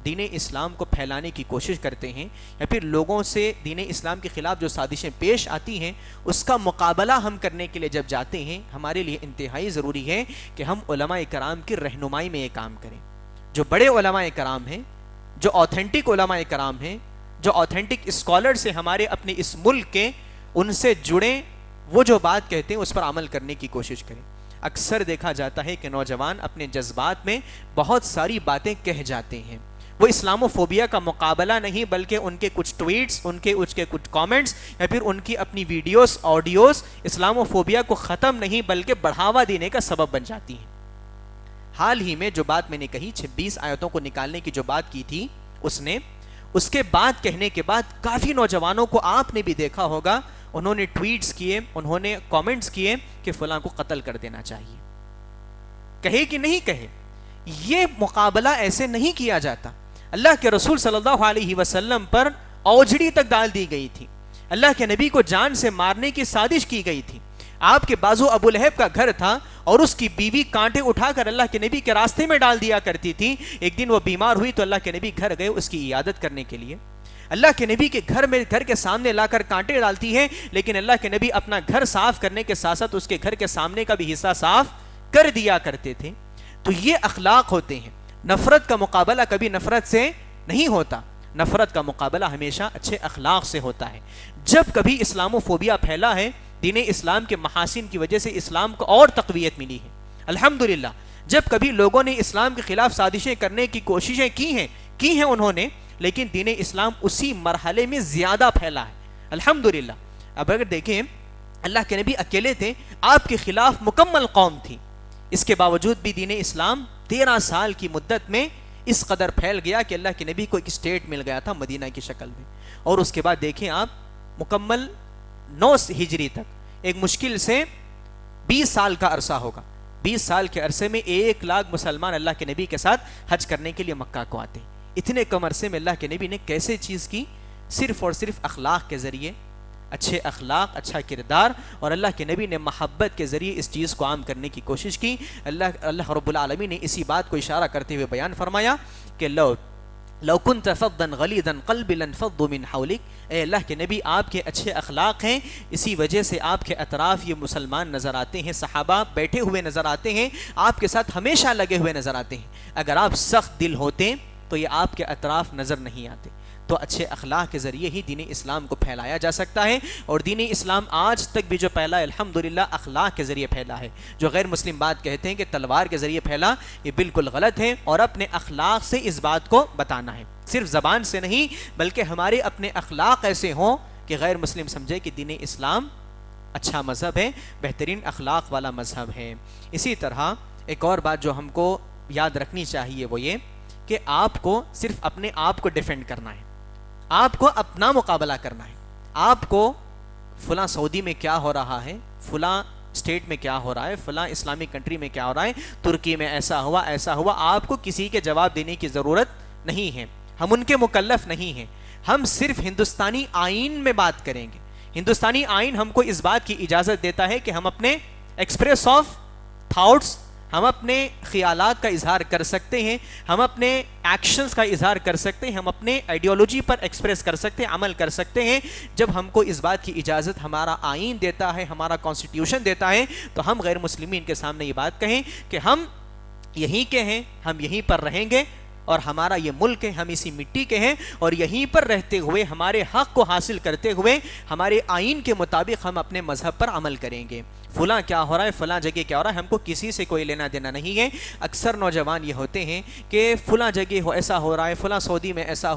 دین اسلام کو پھیلانے کی کوشش کرتے ہیں، یا پھر لوگوں سے دین اسلام کے خلاف جو سازشیں پیش آتی ہیں اس کا مقابلہ ہم کرنے کے لیے جب جاتے ہیں، ہمارے لیے انتہائی ضروری ہے کہ ہم علماء کرام کی رہنمائی میں یہ کام کریں۔ جو بڑے علماء کرام ہیں، جو اوتھینٹک علماء کرام ہیں، جو اوتھینٹک اسکالرز ہیں ہمارے اپنے اس ملک کے، ان سے جڑیں، وہ جو بات کہتے ہیں اس پر عمل کرنے کی کوشش کریں۔ اکثر دیکھا جاتا ہے کہ نوجوان اپنے جذبات میں بہت ساری باتیں کہہ جاتے ہیں، وہ اسلاموفوبیا کا مقابلہ نہیں، بلکہ ان کے کچھ ٹویٹس، ان کے کچھ کامنٹس، یا پھر ان کی اپنی ویڈیوز، آڈیوز اسلاموفوبیا کو ختم نہیں بلکہ بڑھاوا دینے کا سبب بن جاتی ہیں۔ حال ہی میں جو بات میں نے کہی، 26 آیتوں کو نکالنے کی جو بات کی تھی، اس کے بعد کہنے کے بعد کافی نوجوانوں کو آپ نے بھی دیکھا ہوگا، انہوں نے ٹویٹس کیے، انہوں نے کامنٹس کیے کہ فلاں کو قتل کر دینا چاہیے۔ کہے کہ نہیں کہے، یہ مقابلہ ایسے نہیں کیا جاتا۔ اللہ کے رسول صلی اللہ علیہ وسلم پر اوجھڑی تک ڈال دی گئی تھی، اللہ کے نبی کو جان سے مارنے کی سازش کی گئی تھی۔ آپ کے بازو ابو لہب کا گھر تھا، اور اس کی بیوی کانٹے اٹھا کر اللہ کے نبی کے راستے میں ڈال دیا کرتی تھی۔ ایک دن وہ بیمار ہوئی تو اللہ کے نبی گھر گئے اس کی عیادت کرنے کے لیے۔ اللہ کے نبی کے گھر کے سامنے لا کر کانٹے ڈالتی ہے، لیکن اللہ کے نبی اپنا گھر صاف کرنے کے ساتھ ساتھ اس کے گھر کے سامنے کا بھی حصہ صاف کر دیا کرتے تھے۔ تو یہ اخلاق ہوتے ہیں۔ نفرت کا مقابلہ کبھی نفرت سے نہیں ہوتا، نفرت کا مقابلہ ہمیشہ اچھے اخلاق سے ہوتا ہے۔ جب کبھی اسلاموفوبیا پھیلا ہے، دین اسلام کے محاسن کی وجہ سے اسلام کو اور تقویت ملی ہے، الحمدللہ۔ جب کبھی لوگوں نے اسلام کے خلاف سازشیں کرنے کی کوششیں کی ہیں انہوں نے، لیکن دین اسلام اسی مرحلے میں زیادہ پھیلا ہے، الحمدللہ۔ اب اگر دیکھیں اللہ کے نبی اکیلے تھے, آپ کے خلاف مکمل قوم تھی, اس کے باوجود بھی دین اسلام 13 سال کی مدت میں اس قدر پھیل گیا کہ اللہ کے نبی کو ایک اسٹیٹ مل گیا تھا مدینہ کی شکل میں. اور اس کے بعد دیکھیں آپ, مکمل 9 ہجری تک, ایک مشکل سے 20 سال کا عرصہ ہوگا, 20 سال کے عرصے میں 1 لاکھ مسلمان اللہ کے نبی کے ساتھ حج کرنے کے لیے مکہ کو آتے. اتنے کم عرصے میں اللہ کے نبی نے کیسے چیز کی؟ صرف اور صرف اخلاق کے ذریعے, اچھے اخلاق, اچھا کردار, اور اللہ کے نبی نے محبت کے ذریعے اس چیز کو عام کرنے کی کوشش کی. اللہ رب العالمین نے اسی بات کو اشارہ کرتے ہوئے بیان فرمایا کہ لو كنت فظا غلیظ القلب لانفضوا من حولک, اے اللہ کے نبی آپ کے اچھے اخلاق ہیں, اسی وجہ سے آپ کے اطراف یہ مسلمان نظر آتے ہیں, صحابہ بیٹھے ہوئے نظر آتے ہیں, آپ کے ساتھ ہمیشہ لگے ہوئے نظر آتے ہیں. اگر آپ سخت دل ہوتے تو یہ آپ کے اطراف نظر نہیں آتے. تو اچھے اخلاق کے ذریعے ہی دین اسلام کو پھیلایا جا سکتا ہے, اور دین اسلام آج تک بھی جو پھیلا ہے الحمدللہ اخلاق کے ذریعے پھیلا ہے. جو غیر مسلم بات کہتے ہیں کہ تلوار کے ذریعے پھیلا, یہ بالکل غلط ہے, اور اپنے اخلاق سے اس بات کو بتانا ہے, صرف زبان سے نہیں بلکہ ہمارے اپنے اخلاق ایسے ہوں کہ غیر مسلم سمجھے کہ دین اسلام اچھا مذہب ہے, بہترین اخلاق والا مذہب ہے. اسی طرح ایک اور بات جو ہم کو یاد رکھنی چاہیے وہ یہ کہ آپ کو صرف اپنے آپ کو ڈیفینڈ کرنا ہے, آپ کو اپنا مقابلہ کرنا ہے. آپ کو فلاں سعودی میں کیا ہو رہا ہے, فلاں اسٹیٹ میں کیا ہو رہا ہے, فلاں اسلامک کنٹری میں کیا ہو رہا ہے, ترکی میں ایسا ہوا ایسا ہوا, آپ کو کسی کے جواب دینے کی ضرورت نہیں ہے. ہم ان کے مکلف نہیں ہیں, ہم صرف ہندوستانی آئین میں بات کریں گے. ہندوستانی آئین ہم کو اس بات کی اجازت دیتا ہے کہ ہم اپنے ایکسپریس آف تھاٹس, ہم اپنے خیالات کا اظہار کر سکتے ہیں, ہم اپنے ایکشنز کا اظہار کر سکتے ہیں, ہم اپنے آئیڈیالوجی پر ایکسپریس کر سکتے ہیں, عمل کر سکتے ہیں. جب ہم کو اس بات کی اجازت ہمارا آئین دیتا ہے, ہمارا کانسٹیٹیوشن دیتا ہے, تو ہم غیر مسلمین کے سامنے یہ بات کہیں کہ ہم یہیں کے ہیں, ہم یہیں پر رہیں گے, اور ہمارا یہ ملک ہے, ہم اسی مٹی کے ہیں, اور یہیں پر رہتے ہوئے ہمارے حق کو حاصل کرتے ہوئے ہمارے آئین کے مطابق ہم اپنے مذہب پر عمل کریں گے. فلاں کیا ہو رہا ہے, فلاں جگہ کیا ہو رہا ہے, ہم کو کسی سے کوئی لینا دینا نہیں ہے. اکثر نوجوان یہ ہوتے ہیں کہ فلاں جگہ ایسا ہو رہا ہے, فلاں سعودی میں ایسا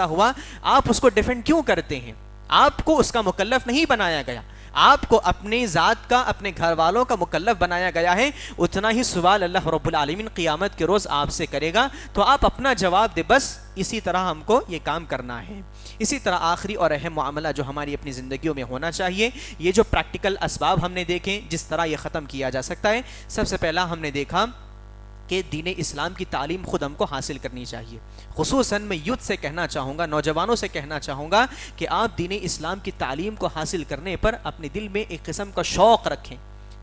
ہوا, آپ اس کو ڈیفینڈ کیوں کرتے ہیں؟ آپ کو اس کا مکلف نہیں بنایا گیا, آپ کو اپنی ذات کا, اپنے گھر والوں کا مکلف بنایا گیا ہے. اتنا ہی سوال اللہ رب العالمین قیامت کے روز آپ سے کرے گا, تو آپ اپنا جواب دے. بس اسی طرح ہم کو یہ کام کرنا ہے. اسی طرح آخری اور اہم معاملہ جو ہماری اپنی زندگیوں میں ہونا چاہیے, یہ جو پریکٹیکل اسباب ہم نے دیکھیں جس طرح یہ ختم کیا جا سکتا ہے. سب سے پہلا ہم نے دیکھا کہ دین اسلام کی تعلیم خود ہم کو حاصل کرنی چاہیے. خصوصاً میں یوتھ سے کہنا چاہوں گا, نوجوانوں سے کہنا چاہوں گا کہ آپ دین اسلام کی تعلیم کو حاصل کرنے پر اپنے دل میں ایک قسم کا شوق رکھیں.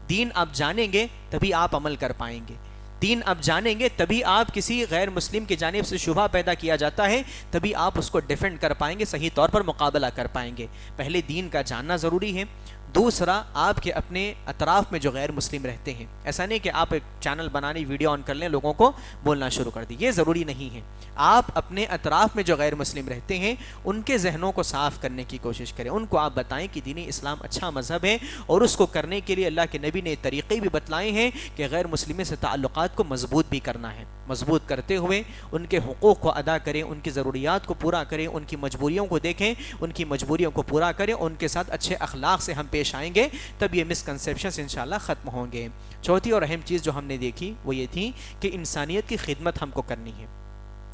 دین آپ جانیں گے تبھی آپ عمل کر پائیں گے, دین آپ جانیں گے تبھی آپ کسی غیر مسلم کی جانب سے شبہ پیدا کیا جاتا ہے تبھی آپ اس کو ڈیفینڈ کر پائیں گے, صحیح طور پر مقابلہ کر پائیں گے. پہلے دین کا جاننا ضروری ہے. دوسرا, آپ کے اپنے اطراف میں جو غیر مسلم رہتے ہیں, ایسا نہیں کہ آپ ایک چینل بنانی, ویڈیو آن کر لیں, لوگوں کو بولنا شروع کر دیں, یہ ضروری نہیں ہے. آپ اپنے اطراف میں جو غیر مسلم رہتے ہیں ان کے ذہنوں کو صاف کرنے کی کوشش کریں. ان کو آپ بتائیں کہ دین اسلام اچھا مذہب ہے, اور اس کو کرنے کے لیے اللہ کے نبی نے طریقے بھی بتلائے ہیں کہ غیر مسلم سے تعلقات کو مضبوط بھی کرنا ہے. مضبوط کرتے ہوئے ان کے حقوق کو ادا کریں, ان کی ضروریات کو پورا کریں, ان کی مجبوریوں کو دیکھیں, ان کی مجبوریوں کو پورا کریں, ان کے ساتھ اچھے اخلاق سے ہم پیش آئیں گے, تب یہ مسکنسیپشنز انشاءاللہ ختم ہوں گے. چوتھی اور اہم چیز جو ہم نے دیکھی وہ یہ تھی کہ انسانیت کی خدمت ہم کو کرنی ہے.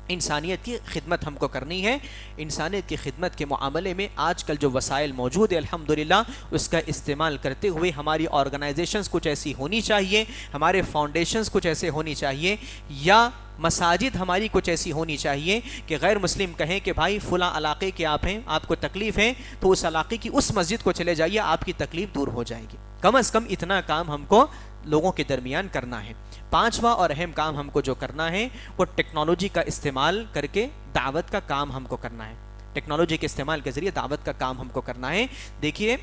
انسانیت کی خدمت ہم کو کرنی ہے. انسانیت کی خدمت کے معاملے میں آج کل جو وسائل موجود ہے الحمدللہ اس کا استعمال کرتے ہوئے ہماری آرگنائزیشنز کچھ ایسی ہونی چاہیے, ہمارے فاؤنڈیشنز کچھ ایسے ہونی چاہیے, یا مساجد ہماری کچھ ایسی ہونی چاہیے کہ غیر مسلم کہیں کہ بھائی فلاں علاقے کے آپ ہیں, آپ کو تکلیف ہے تو اس علاقے کی اس مسجد کو چلے جائیے, آپ کی تکلیف دور ہو جائے گی. کم از کم اتنا کام ہم کو لوگوں کے درمیان کرنا ہے. پانچواں اور اہم کام ہم کو جو کرنا ہے وہ ٹیکنالوجی کا استعمال کر کے دعوت کا کام ہم کو کرنا ہے. ٹیکنالوجی کے استعمال کے ذریعے دعوت کا کام ہم کو کرنا ہے. دیکھیے,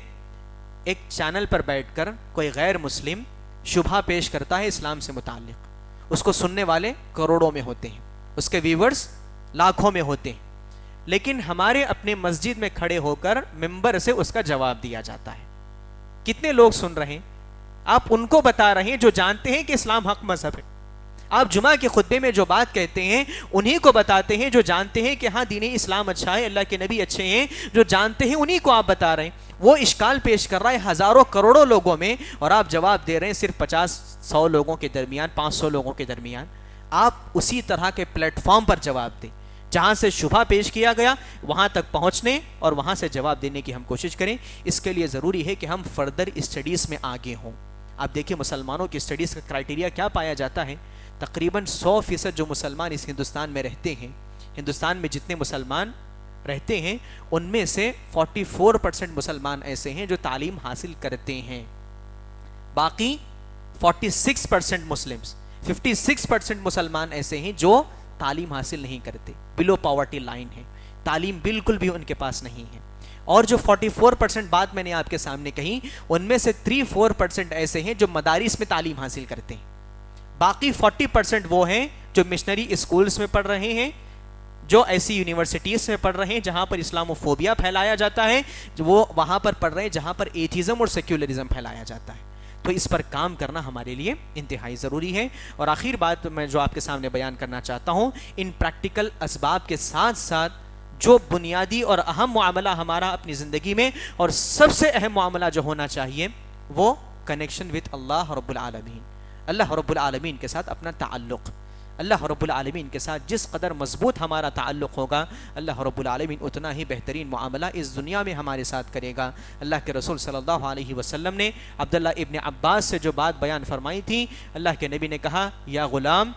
ایک چینل پر بیٹھ کر کوئی غیر مسلم شبہ پیش کرتا ہے اسلام سے متعلق, اس کو سننے والے کروڑوں میں ہوتے ہیں, اس کے ویورز لاکھوں میں ہوتے ہیں, لیکن ہمارے اپنے مسجد میں کھڑے ہو کر ممبر سے اس کا جواب دیا جاتا ہے. کتنے لوگ سن رہے ہیں؟ آپ ان کو بتا رہے ہیں جو جانتے ہیں کہ اسلام حق مذہب ہے. آپ جمعہ کے خطبے میں جو بات کہتے ہیں انہی کو بتاتے ہیں جو جانتے ہیں کہ ہاں دین اسلام اچھا ہے, اللہ کے نبی اچھے ہیں, جو جانتے ہیں انہی کو آپ بتا رہے ہیں. وہ اشکال پیش کر رہا ہے ہزاروں کروڑوں لوگوں میں, اور آپ جواب دے رہے ہیں صرف 50-100 لوگوں کے درمیان, 500 لوگوں کے درمیان. آپ اسی طرح کے پلیٹ فارم پر جواب دیں جہاں سے شبہ پیش کیا گیا, وہاں تک پہنچنے اور وہاں سے جواب دینے کی ہم کوشش کریں. اس کے لیے ضروری ہے کہ ہم فردر اسٹڈیز میں آگے ہوں. آپ دیکھیں مسلمانوں کی اسٹڈیز کا کرائٹیریا کیا پایا جاتا ہے. تقریباً 100% جو مسلمان اس ہندوستان میں رہتے ہیں, ہندوستان میں جتنے مسلمان رہتے ہیں ان میں سے 44% مسلمان ایسے ہیں جو تعلیم حاصل کرتے ہیں. باقی 46% مسلمز, 56% مسلمان ایسے ہیں جو تعلیم حاصل نہیں کرتے, بلو پاورٹی لائن ہے, تعلیم بالکل بھی ان کے پاس نہیں ہے. اور جو 44% بات میں نے آپ کے سامنے کہی, ان میں سے 3-4% ایسے ہیں جو مدارس میں تعلیم حاصل کرتے ہیں. باقی 40% وہ ہیں جو مشنری اسکولز میں پڑھ رہے ہیں, جو ایسی یونیورسٹیز میں پڑھ رہے ہیں جہاں پر اسلام و فوبیا پھیلایا جاتا ہے, وہ وہاں پر پڑھ رہے ہیں جہاں پر ایتھیزم اور سیکولرزم پھیلایا جاتا ہے. تو اس پر کام کرنا ہمارے لیے انتہائی ضروری ہے. اور آخر بات میں جو آپ کے سامنے بیان کرنا چاہتا ہوں, ان پریکٹیکل اسباب کے ساتھ ساتھ جو بنیادی اور اہم معاملہ ہمارا اپنی زندگی میں, اور سب سے اہم معاملہ جو ہونا چاہیے, وہ کنیکشن وتھ اللہ رب العالمین. اللہ رب العالمین کے ساتھ اپنا تعلق, اللہ رب العالمین کے ساتھ جس قدر مضبوط ہمارا تعلق ہوگا, اللہ رب العالمین اتنا ہی بہترین معاملہ اس دنیا میں ہمارے ساتھ کرے گا. اللہ کے رسول صلی اللہ علیہ وسلم نے عبداللہ ابن عباس سے جو بات بیان فرمائی تھی, اللہ کے نبی نے کہا, یا غلام,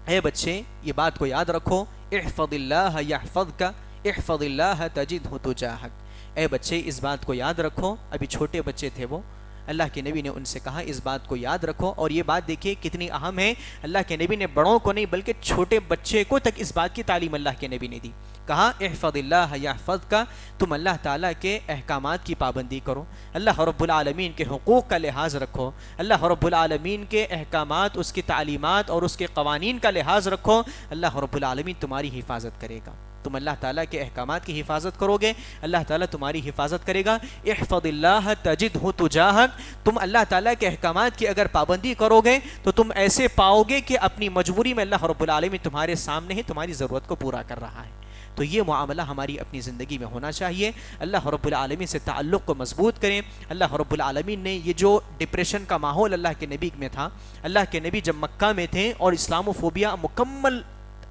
اے بچے یہ بات کو یاد رکھو, احفظ اللہ یحفظک, احفظ اللہ تجدہ تجاہک. اے بچے اس بات کو یاد رکھو. ابھی چھوٹے بچے تھے وہ, اللہ کے نبی نے ان سے کہا اس بات کو یاد رکھو. اور یہ بات دیکھیے کتنی اہم ہے, اللہ کے نبی نے بڑوں کو نہیں بلکہ چھوٹے بچے کو تک اس بات کی تعلیم اللہ کے نبی نے دی. کہا احفظ اللہ یحفظک, تم اللہ تعالیٰ کے احکامات کی پابندی کرو, اللہ رب العالمین کے حقوق کا لحاظ رکھو, اللہ رب العالمین کے احکامات, اس کی تعلیمات اور اس کے قوانین کا لحاظ رکھو, اللہ رب العالمین تمہاری حفاظت کرے گا. تم اللہ تعالیٰ کے احکامات کی حفاظت کرو گے, اللہ تعالیٰ تمہاری حفاظت کرے گا. احفظ اللہ تجدہ تجاہک, تم اللہ تعالیٰ کے احکامات کی اگر پابندی کرو گے تو تم ایسے پاؤ گے کہ اپنی مجبوری میں اللہ رب العالمین تمہارے سامنے ہے, تمہاری ضرورت کو پورا کر رہا ہے. تو یہ معاملہ ہماری اپنی زندگی میں ہونا چاہیے. اللہ رب العالمین سے تعلق کو مضبوط کریں. اللہ رب العالمین نے یہ جو ڈپریشن کا ماحول اللہ کے نبی میں تھا, اللہ کے نبی جب مکہ میں تھے اور اسلام و فوبیا مکمل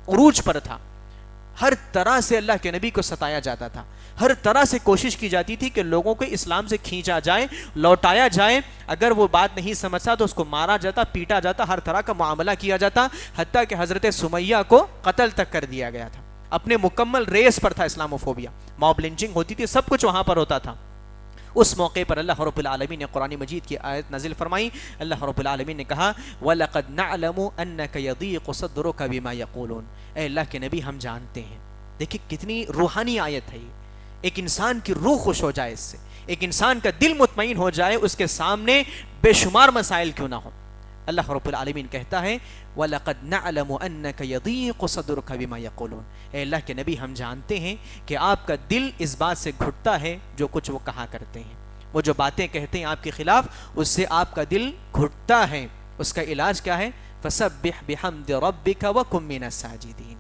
عروج پر تھا, ہر طرح سے اللہ کے نبی کو ستایا جاتا تھا, ہر طرح سے کوشش کی جاتی تھی کہ لوگوں کو اسلام سے کھینچا جائے, لوٹایا جائے. اگر وہ بات نہیں سمجھتا تو اس کو مارا جاتا, پیٹا جاتا, ہر طرح کا معاملہ کیا جاتا, حتیٰ کہ حضرت سمیہ کو قتل تک کر دیا گیا تھا. اپنے مکمل ریس پر تھا اسلام و فوبیا, موب لنچنگ ہوتی تھی, سب کچھ وہاں پر ہوتا تھا. اس موقع پر اللہ رب العالمین نے قرآن مجید کی آیت نازل فرمائی. اللہ رب العالمین نے کہا وَلَقَدْ نَعْلَمُ أَنَّكَ يَضِيقُ صَدْرُكَ بِمَا يَقُولُونَ. اے اللہ کے نبی ہم جانتے ہیں. دیکھیں کتنی روحانی آیت ہے یہ, ایک انسان کی روح خوش ہو جائے اس سے, ایک انسان کا دل مطمئن ہو جائے اس کے سامنے بے شمار مسائل کیوں نہ ہو. اللہ رب العالمین کہتا ہے وَلَقَدْ نَعْلَمُ أَنَّكَ يَضِيقُ صَدْرُكَ بِمَا يَقُولُونَ. اے اللہ کے نبی ہم جانتے ہیں کہ آپ کا دل اس بات سے گھٹتا ہے جو کچھ وہ کہا کرتے ہیں, وہ جو باتیں کہتے ہیں آپ کے خلاف, اس سے آپ کا دل گھٹتا ہے. اس کا علاج کیا ہے؟ فَسَبِّحْ بِحَمْدِ رَبِّكَ وَكُن مِّنَ السَّاجِدِينَ.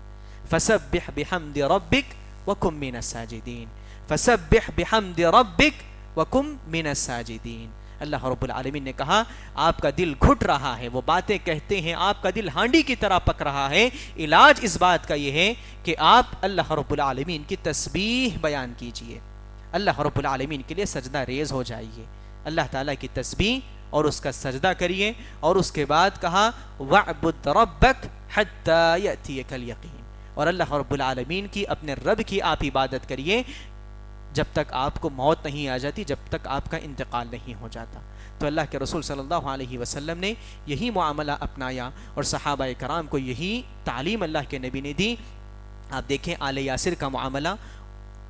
فَسَبِّحْ بِحَمْدِ رَبِّكَ وَكُن مِّنَ السَّاجِدِينَ. فَسَبِّحْ بِحَمْدِ رَبِّكَ وَكُن مِّنَ السَّاجِدِينَ. اللہ رب العالمین نے کہا آپ کا دل گھٹ رہا ہے, وہ باتیں کہتے ہیں, آپ کا دل ہانڈی کی طرح پک رہا ہے. علاج اس بات کا یہ ہے کہ آپ اللہ رب العالمین کی تسبیح بیان کیجئے, اللہ رب العالمین کے لیے سجدہ ریز ہو جائیے, اللہ تعالیٰ کی تسبیح اور اس کا سجدہ کریے. اور اس کے بعد کہا وَعْبُدْ رَبَّكَ حَتَّى يَأْتِيَكَ الْيَقِينُ. اور اللہ رب العالمین کی, اپنے رب کی آپ عبادت کریے جب تک آپ کو موت نہیں آ جاتی, جب تک آپ کا انتقال نہیں ہو جاتا. تو اللہ کے رسول صلی اللہ علیہ وسلم نے یہی معاملہ اپنایا اور صحابہ کرام کو یہی تعلیم اللہ کے نبی نے دی. آپ دیکھیں آل یاسر کا معاملہ,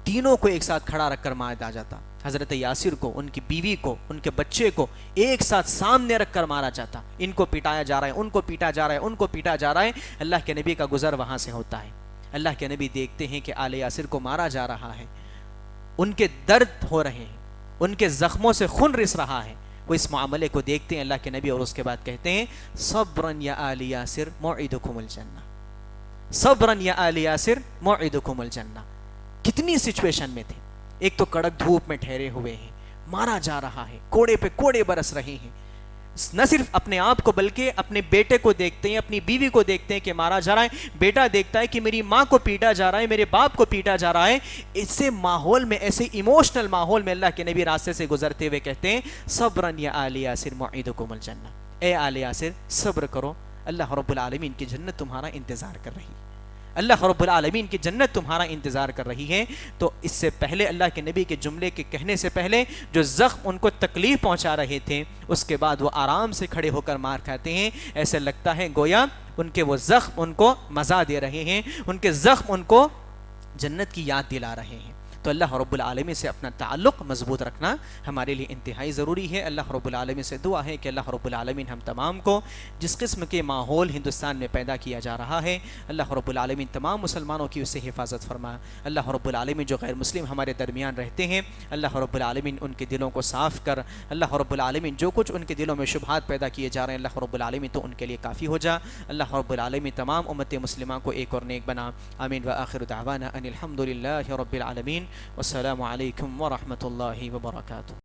تینوں کو ایک ساتھ کھڑا رکھ کر مارا آ جاتا. حضرت یاسر کو, ان کی بیوی کو, ان کے بچے کو ایک ساتھ سامنے رکھ کر مارا جاتا. ان کو پٹایا جا رہا ہے, ان کو پیٹا جا رہا ہے, ان کو پیٹا جا رہا ہے. اللہ کے نبی کا گزر وہاں سے ہوتا ہے. اللہ کے نبی دیکھتے ہیں کہ آل یاسر کو مارا جا رہا ہے, ان کے درد ہو رہے ہیں, ان کے زخموں سے خون رس رہا ہے. وہ اس معاملے کو دیکھتے ہیں اللہ کے نبی اور اس کے بعد کہتے ہیں صبرن یا آل یاسر موعدکم الجنہ، صبرن یا آل یاسر موعدکم الجنہ۔ کتنی سچویشن میں تھے، ایک تو کڑک دھوپ میں ٹھہرے ہوئے ہیں، مارا جا رہا ہے، کوڑے پہ کوڑے برس رہے ہیں، نہ صرف اپنے آپ کو بلکہ اپنے بیٹے کو دیکھتے ہیں، اپنی بیوی کو دیکھتے ہیں کہ مارا جا رہا ہے، بیٹا دیکھتا ہے کہ میری ماں کو پیٹا جا رہا ہے، میرے باپ کو پیٹا جا رہا ہے۔ ایسے ماحول میں، ایسے ایموشنل ماحول میں اللہ کے نبی راستے سے گزرتے ہوئے کہتے ہیں صبرن یا آل یاسر موعدکم الجنہ، اے آل یاسر صبر کرو، اللہ رب العالمین کی جنت تمہارا انتظار کر رہی ہے، اللہ رب العالمین کی جنت تمہارا انتظار کر رہی ہے۔ تو اس سے پہلے اللہ کے نبی کے جملے کے کہنے سے پہلے جو زخم ان کو تکلیف پہنچا رہے تھے، اس کے بعد وہ آرام سے کھڑے ہو کر مار کھاتے ہیں، ایسے لگتا ہے گویا ان کے وہ زخم ان کو مزہ دے رہے ہیں، ان کے زخم ان کو جنت کی یاد دلا رہے ہیں۔ تو اللہ رب العالمین سے اپنا تعلق مضبوط رکھنا ہمارے لیے انتہائی ضروری ہے۔ اللہ رب العالمین سے دعا ہے کہ اللہ رب العالمین ہم تمام کو جس قسم کے ماحول ہندوستان میں پیدا کیا جا رہا ہے، اللہ رب العالمین تمام مسلمانوں کی اس سے حفاظت فرما۔ اللہ رب العالمین جو غیر مسلم ہمارے درمیان رہتے ہیں، اللہ رب العالمین ان کے دلوں کو صاف کر۔ اللہ رب العالمین جو کچھ ان کے دلوں میں شبہات پیدا کیے جا رہے ہیں، اللہ رب العالمین تو ان کے لیے کافی ہو جا۔ اللہ رب العالمین تمام امت مسلمہ کو ایک اور نیک بنا۔ آمین وآخر دعوانا ان الحمد للہ رب العالمین، والسلام علیکم ورحمۃ اللہ وبرکاتہ۔